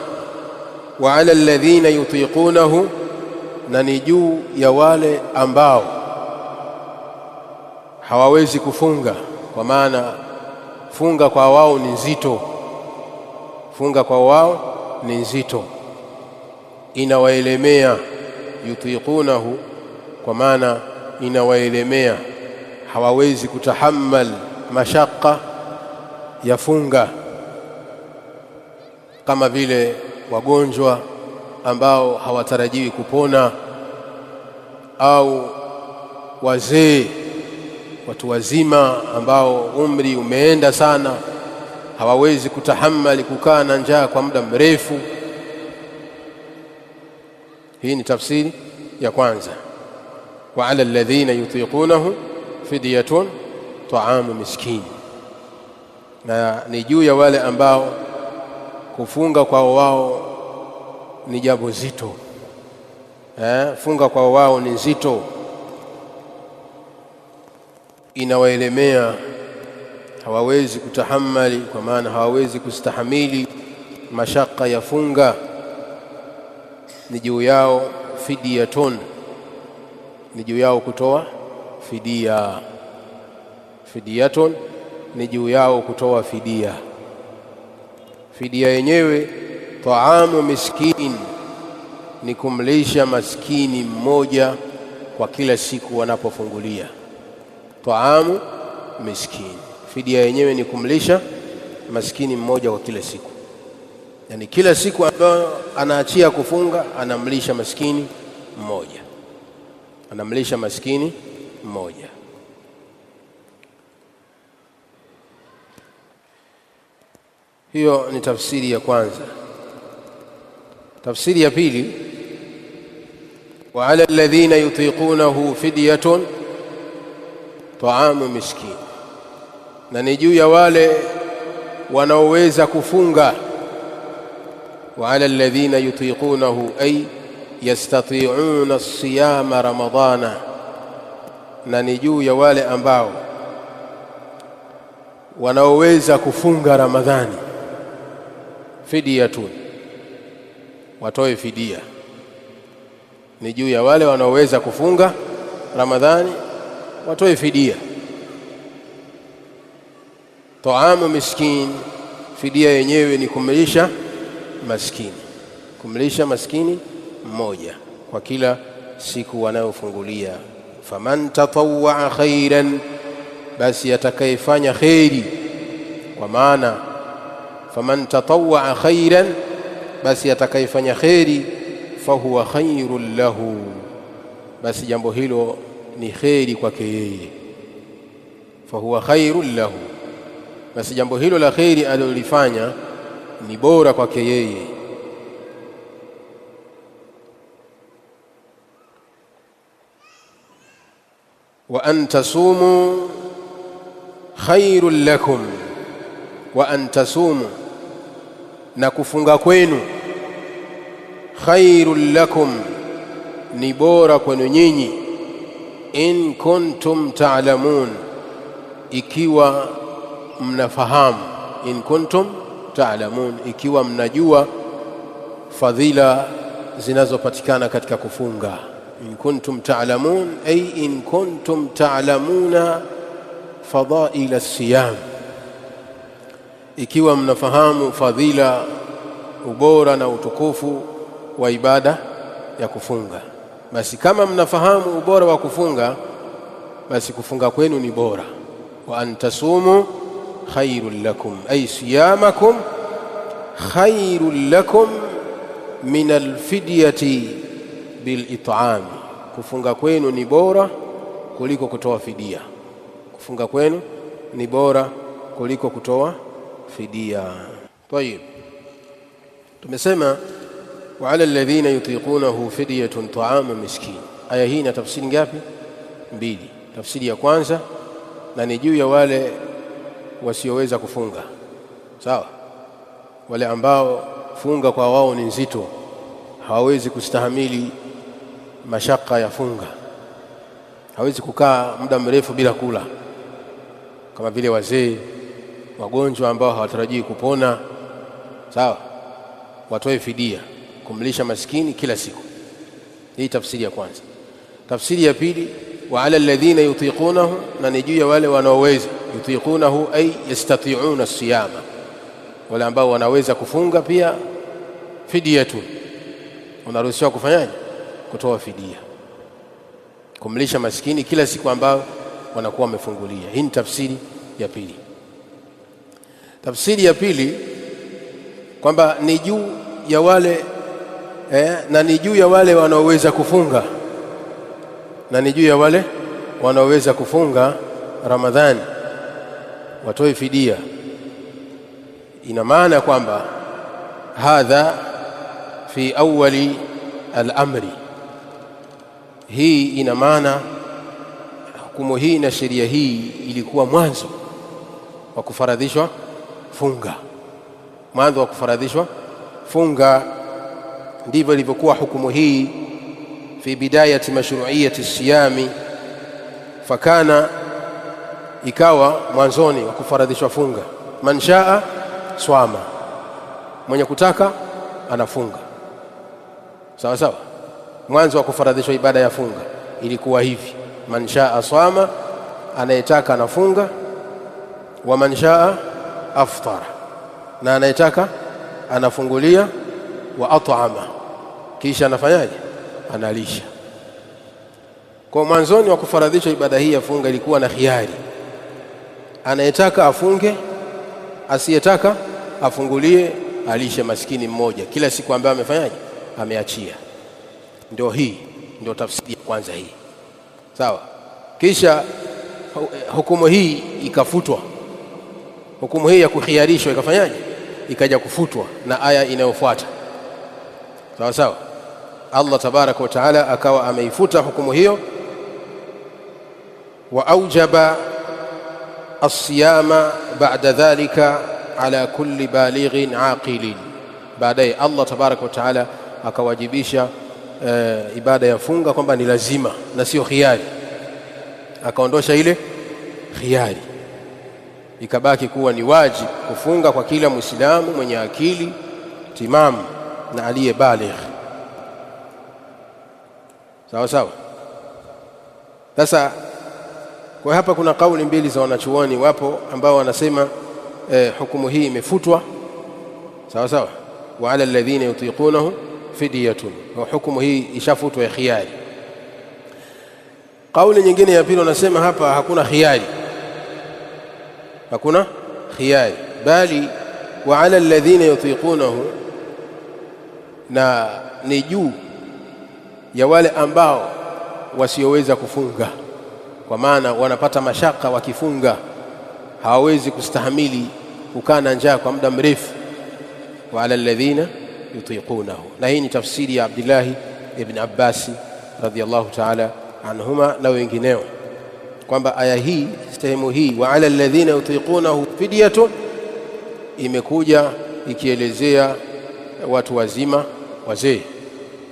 wa ala alladhina yutiqunahu, na ni juu ya wale ambao hawawezi kufunga, kwa maana funga kwa wao ni nzito. Funga kwa wao ni nzito, inawaelemea. Yutiqunahu kwa maana inawaelemea, hawawezi kutahammal mashaqqa ya funga, kama vile wagonjwa ambao hawatarajiwi kupona, au wazee, watu wazima ambao umri umeenda sana, hawawezi kutahammali kukaa na njaa kwa muda mrefu. Hii ni tafsiri ya kwanza, wa ala alladhina yutiqunahu fidyatun ta'amu miskin, na ni juu ya wale ambao kufunga kwa wao ni jambo zito. Funga kwa wao ni nzito, inawaelemea, hawawezi kutahammali, kwa maana hawawezi kustahamili mashaka ya funga. Ni juu yao fidyatun, ni juu yao kutoa fidia. Fidyatun ni juu yao kutoa fidia. Fidia yenyewe ta'amu miskin, ni kumlisha maskini mmoja kwa kila siku wanapofungulia. Ta'amu miskin, fidia yenyewe ni kumlisha maskini mmoja kwa kila siku, yani kila siku ambayo anaachia kufunga anamlisha maskini mmoja, anamlisha maskini mmoja. Hiyo ni tafsiri ya kwanza. Tafsiri ya pili, wa ala alladhina yutiqunahu fidyatun ta'amu miskin, na ni juu ya wale wanaoweza kufunga. Wa ala alladhina yutiqunahu ay yastati'una as-siyama ramadana, na ni juu ya wale ambao wanaoweza kufunga Ramadhani. Fidyatun, watoe fidia. Ni juu ya wale wanaoweza kufunga Ramadhani watoe fidia. Taamu miskin, fidia yenyewe ni kumlisha maskini, kumlisha maskini mmoja kwa kila siku wanayofungulia. Faman tatawwa khairan, basi atakayefanya khairi, kwa maana faman tatawwa khairan, basi atakayefanya khairi, fahuwa khairul lahu, basi jambo hilo ni khairi kwake yeye. Fahuwa khairul lahu, basi jambo hilo la khairi alilofanya ni bora kwake yeye. Wa an tasumu khairul lakum, wa an tasumu, na kufunga kwenu, khairul lakum, ni bora kwenu nyinyi. In kuntum ta'lamun, ikiwa mnafahamu. In kuntum ta'lamun, ikiwa mnajua fadhila zinazopatikana katika kufunga. In kuntum ta'lamun ay in kuntum ta'lamuna fadaila as-siyam, ikiwa mnafahamu fadhila, ubora na utukufu wa ibada ya kufunga. Basi kama mnafahamu ubora wa kufunga, basi kufunga kwenu ni bora. Wa antasumu khairul lakum ay siyamakum khairul lakum min alfidyati bil it'am, kufunga kwenu ni bora kuliko kutoa fidia. Kufunga kwenu ni bora kuliko kutoa fidia. Tayeb, tumesema wa ala alladhina yutiqunahu fidyatun ta'amu miskin. Aya hii ina tafsiri ngapi? Mbili. Tafsiri ya kwanza, na ni juu ya wale wasioweza kufunga. Sawa, wale ambao funga kwa wao ni nzito, hawawezi kustahamili mashaka ya funga, hawezi kukaa muda mrefu bila kula, kama vile wazee, wagonjwa ambao hawatarajii kupona. Sawa, watoe fidia kumlisha maskini kila siku. Hii tafsiri ya kwanza. Tafsiri ya pili, wa ala alladhina yutiqunahu, na ni juu ya wale wanaoweza. Yutiqunahu ay yastati'una as-siyama, wale ambao wanaweza kufunga pia. Fidyatun, unaruhusiwa kufanyaje? Kutoa fidia, kumlisha maskini kila siku ambao wanakuwa wamefungulia. Hii ni tafsiri ya pili. Tafsiri ya pili kwamba ni juu ya wale na ni juu ya wale wanaoweza kufunga, na ni juu ya wale wanaoweza kufunga Ramadhani watoe fidia. Ina maana kwamba hadha fi awwali al-amri, hii ina maana hukumu hii na sheria hii ilikuwa mwanzo wa kufaradhishwa funga. Mwanzo wa kufaradhishwa funga ndivyo ilivyokuwa hukumu hii fi bidayati mashru'iyati siyami. Fakana, ikawa mwanzoni wa kufaradhishwa funga, man shaa swama, mwenye kutaka anafunga. Sawa sawa, mwanzo wa kufaradhishwa ibada ya funga ilikuwa hivi: man shaa swama, anayetaka anafunga, wa man shaa aftara, na anayetaka anafungulia, wa at'ama, kisha anafanyaje? Analisha. Kwa mwanzoni wa kufaradhishwa ibada hii ya funga ilikuwa na khiari, anayetaka afunge, asiyetaka afungulie, alishe maskini mmoja kila siku ambaye amefanyaje? Ameachia. Ndio hii ndio tafsiri ya kwanza hii. Sawa, kisha hukumu hii ikafutwa, hukumu hii ya kukhiarishwa ikafanyaje? Ikaja kufutwa na aya inayofuata. Sawa sawa. Allah tabaraka wa taala akawa ameifuta hukumu hiyo, wa aujaba as-siyama ba'da dhalika ala kulli balighin aqilin. Baadaye Allah tabaraka wa taala akawajibisha ibada ya funga kwamba ni lazima na sio khiari, akaondosha ile khiari, ikabaki kuwa ni wajibu kufunga kwa kila Muislamu mwenye akili timamu na aliye baligh. Sawa sawa. Sasa kwa hapa kuna kauli mbili za wanachuoni, wapo ambao wanasema hukumu hii imefutwa. Sawa sawa. Wa ala alladhina yutiqunahu fidyatun, hukumu hii ishafutwa ya khiari. Kauli nyingine ya pili wanasema hapa hakuna khiari, hakuna khiari, bali wa ala alladhina yutiqunahu, na ni juu ya wale ambao wasioweza kufunga, kwa maana wanapata mashaka wakifunga, hawawezi kustahamili kukaa na njaa kwa muda mrefu. Wa ala alladhina yutiqunahu, na hii ni tafsiri ya Abdullah ibn Abbas radhiyallahu ta'ala anhuma na wengineo, kwamba aya hii, sehemu hii wa ala alladhina yutiqunahu fidyatun, imekuja ikielezea watu wazima, wazee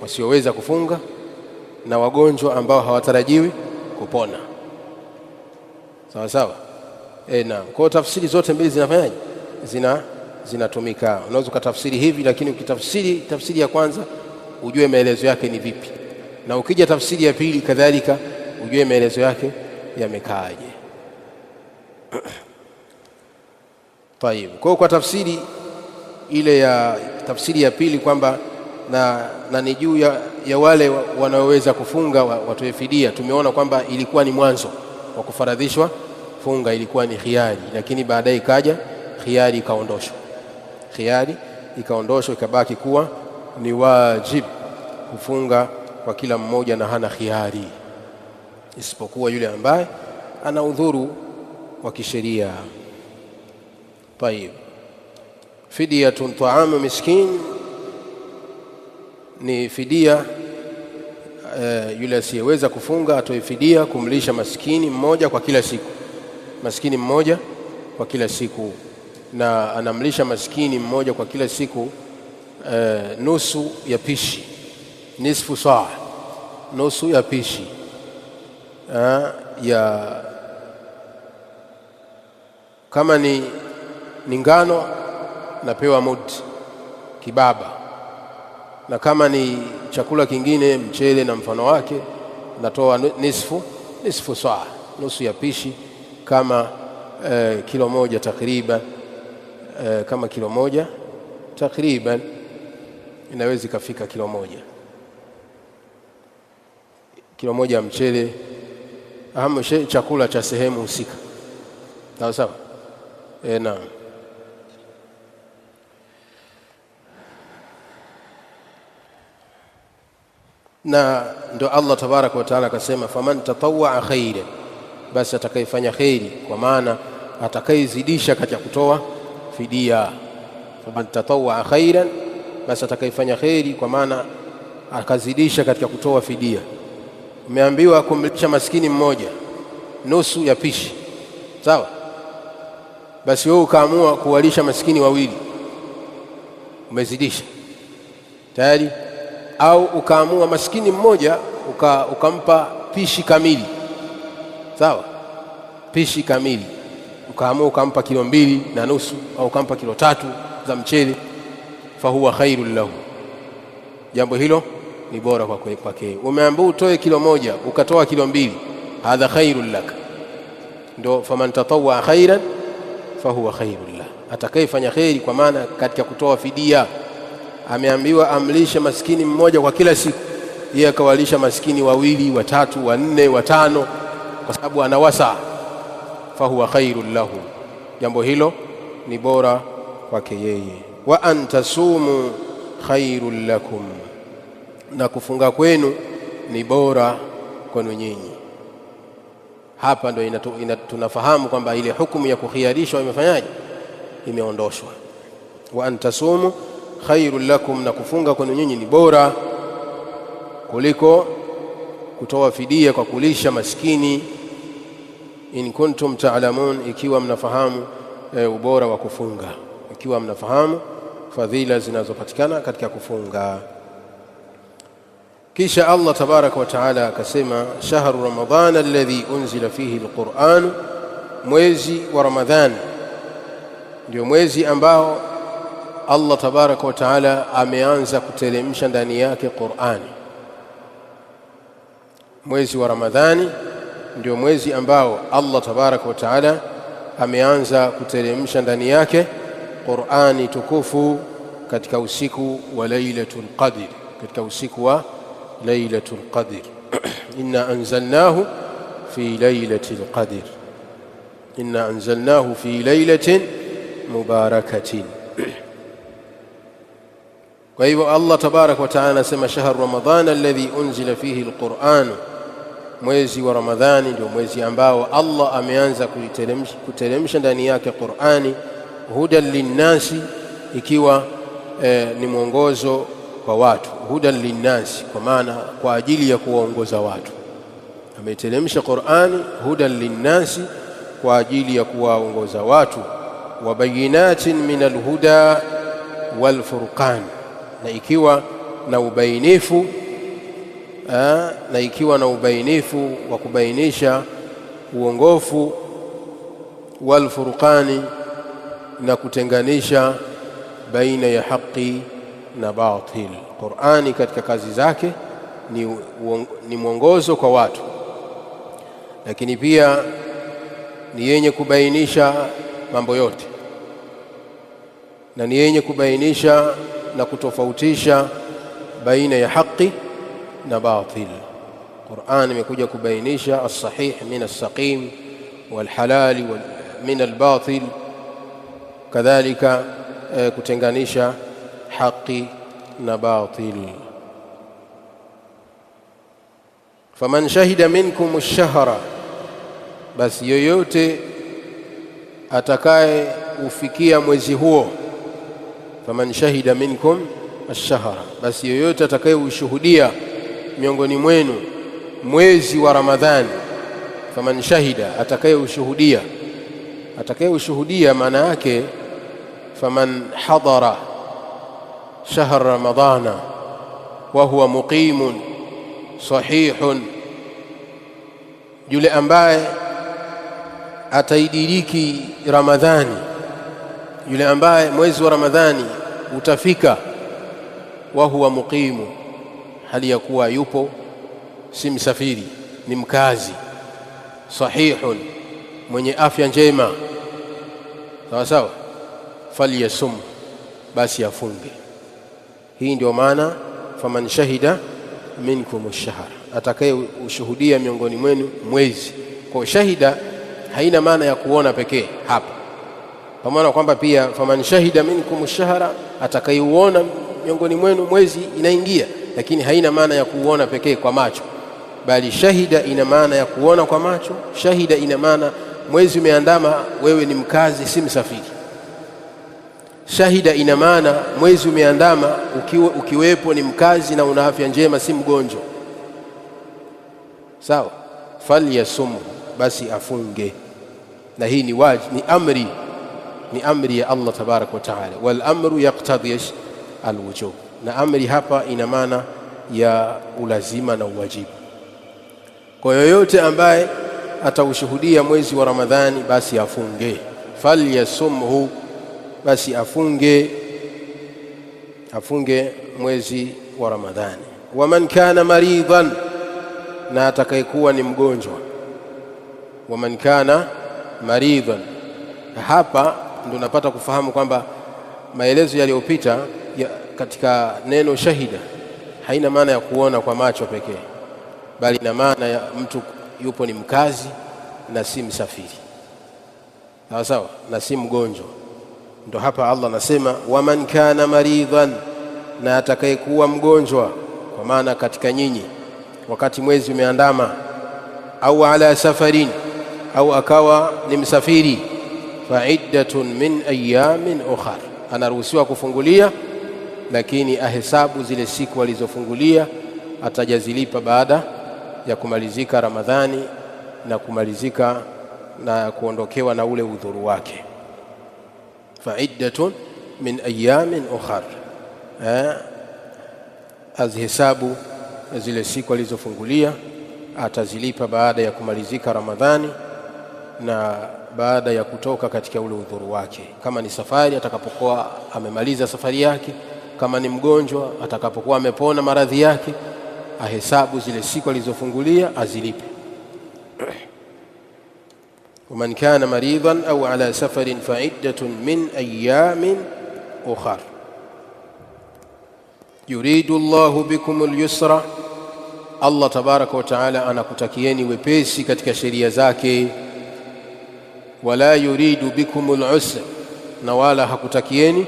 wasioweza kufunga na wagonjwa ambao hawatarajiwi kupona. Sawa sawa. Naam. Kwa tafsiri zote mbili zinafanyaje? Zinatumika. Unaweza kutafsiri hivi, lakini ukitafsiri tafsiri ya kwanza ujue maelezo yake ni vipi, na ukija tafsiri ya pili kadhalika ujue maelezo yake yamekaaje. Tayeb. Kwa tafsiri ile ya tafsiri ya pili kwamba na ni juu ya wale wanaoweza kufunga watoe fidia, tumeona kwamba ilikuwa ni mwanzo wa kufaradhishwa funga, ilikuwa ni khiari, lakini baadaye ikaja khiari ikaondoshwa. Khiari ikaondoshwa, ikabaki kuwa ni wajib kufunga kwa kila mmoja na hana khiari, isipokuwa yule ambaye ana udhuru wa kisheria. Tayeb. Fidyatun ta'amu miskin, ni fidia yule asiyeweza kufunga atoe fidia kumlisha maskini mmoja kwa kila siku, maskini mmoja kwa kila siku, na anamlisha maskini mmoja kwa kila siku nusu ya pishi, nisfu saa, nusu ya pishi ya, kama ni ngano napewa mudi kibaba, na kama ni chakula kingine mchele na mfano wake natoa nisfu saa, nusu ya pishi, kama kilo moja takriban, kama kilo moja takriban inaweza kufika kilo moja ya mchele, ahamu chakula cha sehemu husika. Sawa sawa. Naam. Na ndo Allah tabaraka wa taala akasema, faman tatawwa khairan, basi atakayefanya khairi, kwa maana atakayezidisha katika kutoa fidia. Faman tatawwa khairan, basi atakayefanya khairi, kwa maana akazidisha katika kutoa fidia. Umeambiwa kumlisha maskini mmoja nusu ya pishi, sawa? Basi wewe ukaamua kuwalisha maskini wawili, umezidisha tayari. Au ukaamua maskini mmoja ukampa pishi kamili, sawa? Pishi kamili, ukaamua ukampa kilo 2.5 au ukampa kilo 3 za mchele, fahuwa khairul lahu, jambo hilo ni bora kwake. Umeambiwa utoe kilo 1 ukatoa kilo 2, hadha khairul lak. Ndio faman tatawwa khairan fahuwa khairul lahu, atakayefanya khairi, kwa maana katika kutoa fidia. Ameambiwa amlishe maskini mmoja kwa kila siku, yeye akawalisha maskini 2, 3, 4, 5, kwa sababu ana wasa, fahuwa khairul lahu, jambo hilo ni bora kwake yeye. Wa antasumu khairul lakum, na kufunga kwenu ni bora kwenu nyinyi. Hapa ndio tunafahamu kwamba ile hukumu ya kukhiarishwa imefanyaje, imeondoshwa. Wa antasumu khairul lakum, na kufunga kwenu nyinyi ni bora kuliko kutoa fidia kwa kulisha maskini. In kuntum ta'lamun, ikiwa mnafahamu ubora wa kufunga, ikiwa mnafahamu fadhila zinazopatikana katika kufunga. Kisha Allah tabaraka wa taala akasema, shahru ramadhana alladhi unzila fihi alquran, mwezi wa Ramadhani ndio mwezi ambao Allah tabaraka wa taala ameanza kuteremsha ndani yake Qur'ani. Mwezi wa Ramadhani ndio mwezi ambao Allah tabaraka wa taala ameanza kuteremsha ndani yake Qur'ani tukufu katika usiku wa Lailatul Qadr, katika usiku wa Lailatul Qadr. Inna anzalnahu fi Lailatul Qadr, inna anzalnahu fi lailatin mubarakatin. Kwa hivyo Allah tabaraka wa taala anasema shahru ramadhana alladhi unzila fihi alquran, mwezi wa Ramadhani ndio mwezi ambao Allah ameanza kuteremsha ndani yake Qur'ani, hudan linnasi, ikiwa ni mwongozo kwa watu. Hudan linnasi kwa maana kwa ajili ya kuwaongoza watu. Ameteremsha Qur'ani hudan linnasi, kwa ajili ya kuwaongoza watu. Wa bayinatin min alhuda wal furqan, na ikiwa na ubainifu wa kubainisha uongofu, wal furqani, na kutenganisha baina ya haki na batil. Qur'ani katika kazi zake ni mwongozo kwa watu, lakini pia ni yenye kubainisha mambo yote, na ni yenye kubainisha na kutofautisha baina ya haki na batil. Qur'an imekuja kubainisha as-sahih min as-saqim wal halal min al-batil, kadhalika kutenganisha haki na batil. Faman shahida minkum ash-shahra, basi yoyote atakaye ufikia mwezi huo. Faman shahida minkum ash-shahra, basi yoyote atakaye ushuhudia miongoni mwenu mwezi wa Ramadhani. Faman shahida, atakaye ushuhudia maana yake faman hadara shahr ramadhana wa huwa muqimun sahihun, yule ambaye ataidiriki Ramadhani, yule ambaye mwezi wa Ramadhani utafika, wa huwa muqimu, hali ya kuwa yupo, si msafiri, ni mkazi, sahihun, mwenye afya njema, sawa sawa, falyasum, basi afunge. Hii ndio maana faman shahida minkum ash-shahr, atakaye ushuhudia miongoni mwenu mwezi. Kwa shahida haina maana ya kuona pekee hapa, kwa maana kwamba pia faman shahida minkum ash-shahra, atakayeuona miongoni mwenu mwezi inaingia, lakini haina maana ya kuuona pekee kwa macho, bali shahida ina maana ya kuona kwa macho. Shahida ina maana mwezi umeandama, wewe ni mkazi, si msafiri. Shahida ina maana mwezi umeandama, ukiwepo ni mkazi na una afya njema, si mgonjwa, sawa. Falyasum, basi afunge. Na hii ni wajibu, ni amri ya Allah tabaraka wa taala. Wal amru yaqtadi alwujub, na amri hapa ina maana ya ulazima na uwajibu. Kwa yoyote ambaye ataushuhudia mwezi wa Ramadhani, basi afunge. Falyasumhu, basi afunge mwezi wa Ramadhani. Waman kana maridhan, na atakayekuwa ni mgonjwa. Waman kana maridhan, hapa ndio napata kufahamu kwamba maelezo yaliyopita katika neno shahida haina maana ya kuona kwa macho pekee, bali ina maana ya mtu yupo ni mkazi na si msafiri, sawa sawa, na si mgonjwa. Ndio hapa Allah anasema waman kana maridhan, na atakayekuwa mgonjwa, kwa maana katika nyinyi wakati mwezi umeandama, au ala safarin, au akawa ni msafiri, fa'iddatun min ayamin ukhar, anaruhusiwa kufungulia, lakini ahesabu zile siku alizofungulia, atajazilipa baada ya kumalizika Ramadhani na kumalizika na kuondokewa na ule udhuru wake. Fa'iddatun min ayamin ukhar, azihesabu zile siku alizofungulia, atazilipa baada ya kumalizika Ramadhani na baada ya kutoka katika ule udhuru wake. Kama ni safari, atakapokuwa amemaliza safari yake. Kama ni mgonjwa, atakapokuwa amepona maradhi yake, ahesabu zile siku alizofungulia, azilipe. ومن كان مريضا أو على سفر فعدة من أيام أخر يريد الله بكم اليسر. Allah tabaraka wa taala anakutakieni wepesi katika sheria zake. Wala yuridu bikumul usr, na wala hakutakieni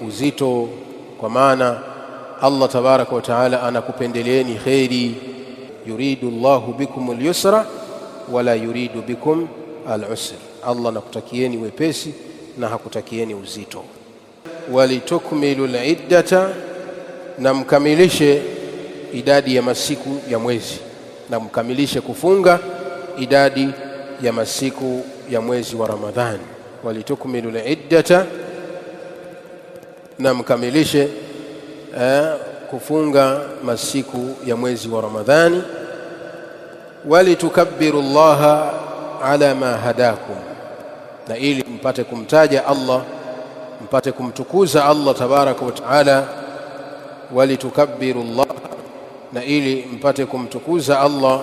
uzito, kwa maana Allah tabaraka wa taala anakupendeleeni khairi. Yuridu Allahu bikumul yusra wala yuridu bikum al-usr, Allah anakutakieni wepesi na hakutakieni uzito. Walitukmilu al-iddata, na mkamilishe idadi ya masiku ya mwezi, na mkamilishe kufunga idadi ya masiku ya mwezi wa Ramadhani. Walitukmilu al-iddata, na mkamilishe kufunga masiku ya mwezi wa Ramadhani. Walitukabbiru Allaha ala ma hadakum, na ili mpate kumtaja Allah, mpate kumtukuza Allah tabaraka wa taala. Walitukabbiru Allah, na ili mpate kumtukuza Allah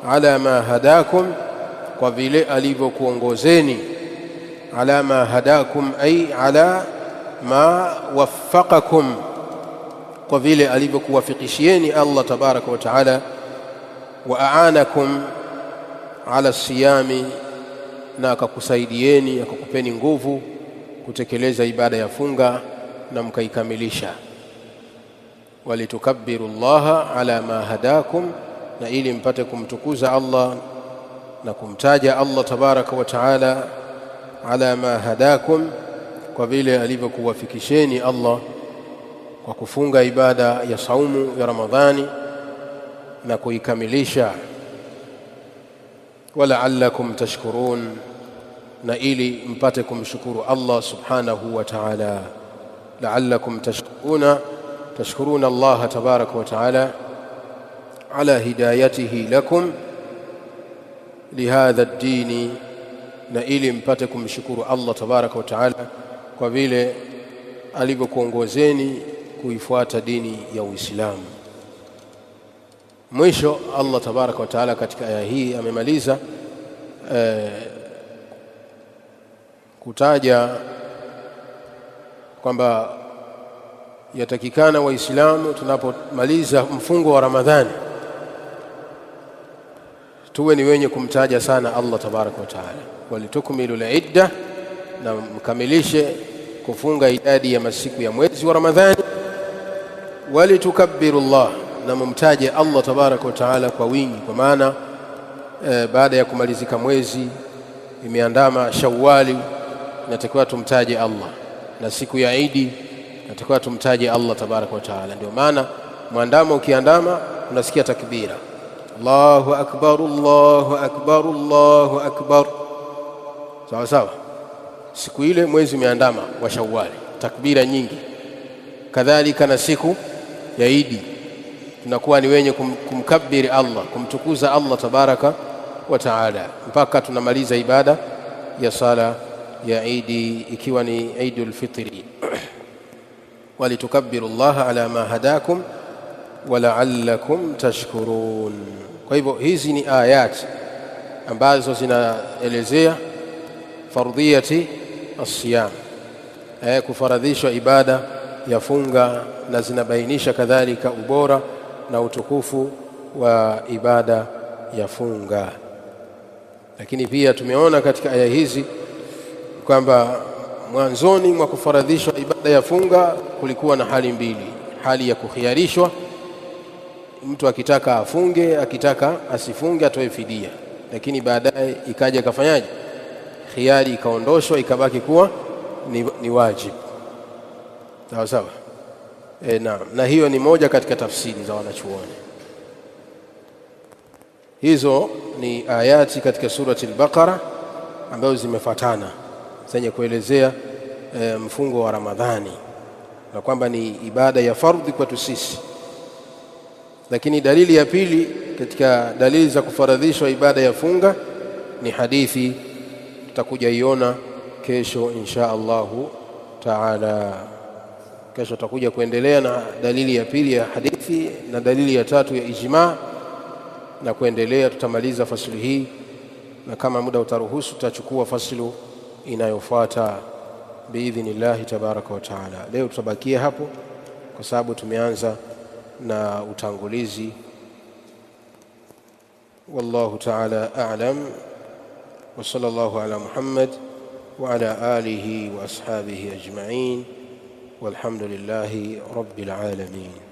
ala ma hadakum, kwa vile alivyokuongozeni. Ala ma hadakum ay ala ma waffaqakum, kwa vile alivyokuwafikishieni Allah tabaraka wa taala. Wa aanakum ala siyami, na akakusaidieni, akakupeni nguvu kutekeleza ibada ya funga na mkaikamilisha. Walitukabbiru Allaha ala ma hadakum, na ili mpate kumtukuza Allah na kumtaja Allah tabaraka wa taala. Ala ma hadakum, kwa vile alivyokuwafikisheni Allah kwa kufunga ibada ya saumu ya Ramadhani na kuikamilisha. Wala'allakum tashkurun, na ili mpate kumshukuru Allah subhanahu wa ta'ala. La'allakum tashkuruna Allah tabaraka wa ta'ala ala hidayatihi lakum lihadha ad-dini, na ili mpate kumshukuru Allah tabaraka wa ta'ala kwa vile alivyokuongozeni kuifuata dini ya Uislamu. Mwisho Allah tabaraka wa taala katika aya hii amemaliza kutaja kwamba yatakikana Waislamu tunapomaliza mfungo wa Ramadhani tuwe ni wenye kumtaja sana Allah tabaraka wa taala. Walitukmilu al-idda, na mkamilishe kufunga idadi ya masiku ya mwezi wa Ramadhani. Walitukabbiru Allah, na mumtaje Allah tabaraka wa taala kwa wingi, kwa maana baada ya kumalizika mwezi imeandama Shawwali, natakiwa tumtaje Allah, na siku ya Idi natakiwa tumtaje Allah tabaraka wa taala. Ndio maana mwandamo ukiandama unasikia takbira, Allahu akbar, Allahu akbar, Allahu akbar, sawa sawa. Siku ile mwezi umeandama wa Shawwali, takbira nyingi. Kadhalika na siku ya Idi tunakuwa ni wenye kumkabiri Allah, kumtukuza Allah tabaraka wa taala, mpaka tunamaliza ibada ya sala ya Idi, ikiwa ni Eidul Fitri. Walitukabbiru Allah ala ma hadakum wa la'allakum tashkurun. Kwa hivyo hizi ni ayat ambazo zinaelezea fardhiyati as-siyam, kufaradhishwa ibada ya funga, na zinabainisha kadhalika ubora na utukufu wa ibada ya funga. Lakini pia tumeona katika aya hizi kwamba mwanzoni mwa kufaradhishwa ibada ya funga kulikuwa na hali mbili: hali ya kukhiarishwa, mtu akitaka afunge, akitaka asifunge atoe fidia. lakini baadaye ikaja kafanyaje, khiyari ikaondoshwa ikabaki kuwa ni wajib. Sawa sawa. Naam, na hiyo ni moja katika tafsiri za wanachuoni. Hizo ni ayati katika surati al-Baqara ambazo zimefuatana zenye kuelezea mfungo wa Ramadhani na kwamba ni ibada ya fardhi kwetu sisi. Lakini dalili ya pili katika dalili za kufaradhishwa ibada ya funga ni hadithi tutakuja iona kesho insha Allahu taala. Kesho tutakuja kuendelea na dalili ya pili ya hadithi na dalili ya tatu ya ijma, na kuendelea. Tutamaliza fasili hii, na kama muda utaruhusu tutachukua fasili inayofuata biidhnillahi tabaraka wa taala. Leo tutabakia hapo kwa sababu tumeanza na utangulizi. Wallahu taala a'lam, wa sallallahu ala Muhammad wa ala alihi wa ashabihi ajma'in, walhamdulillahi rabbil alamin.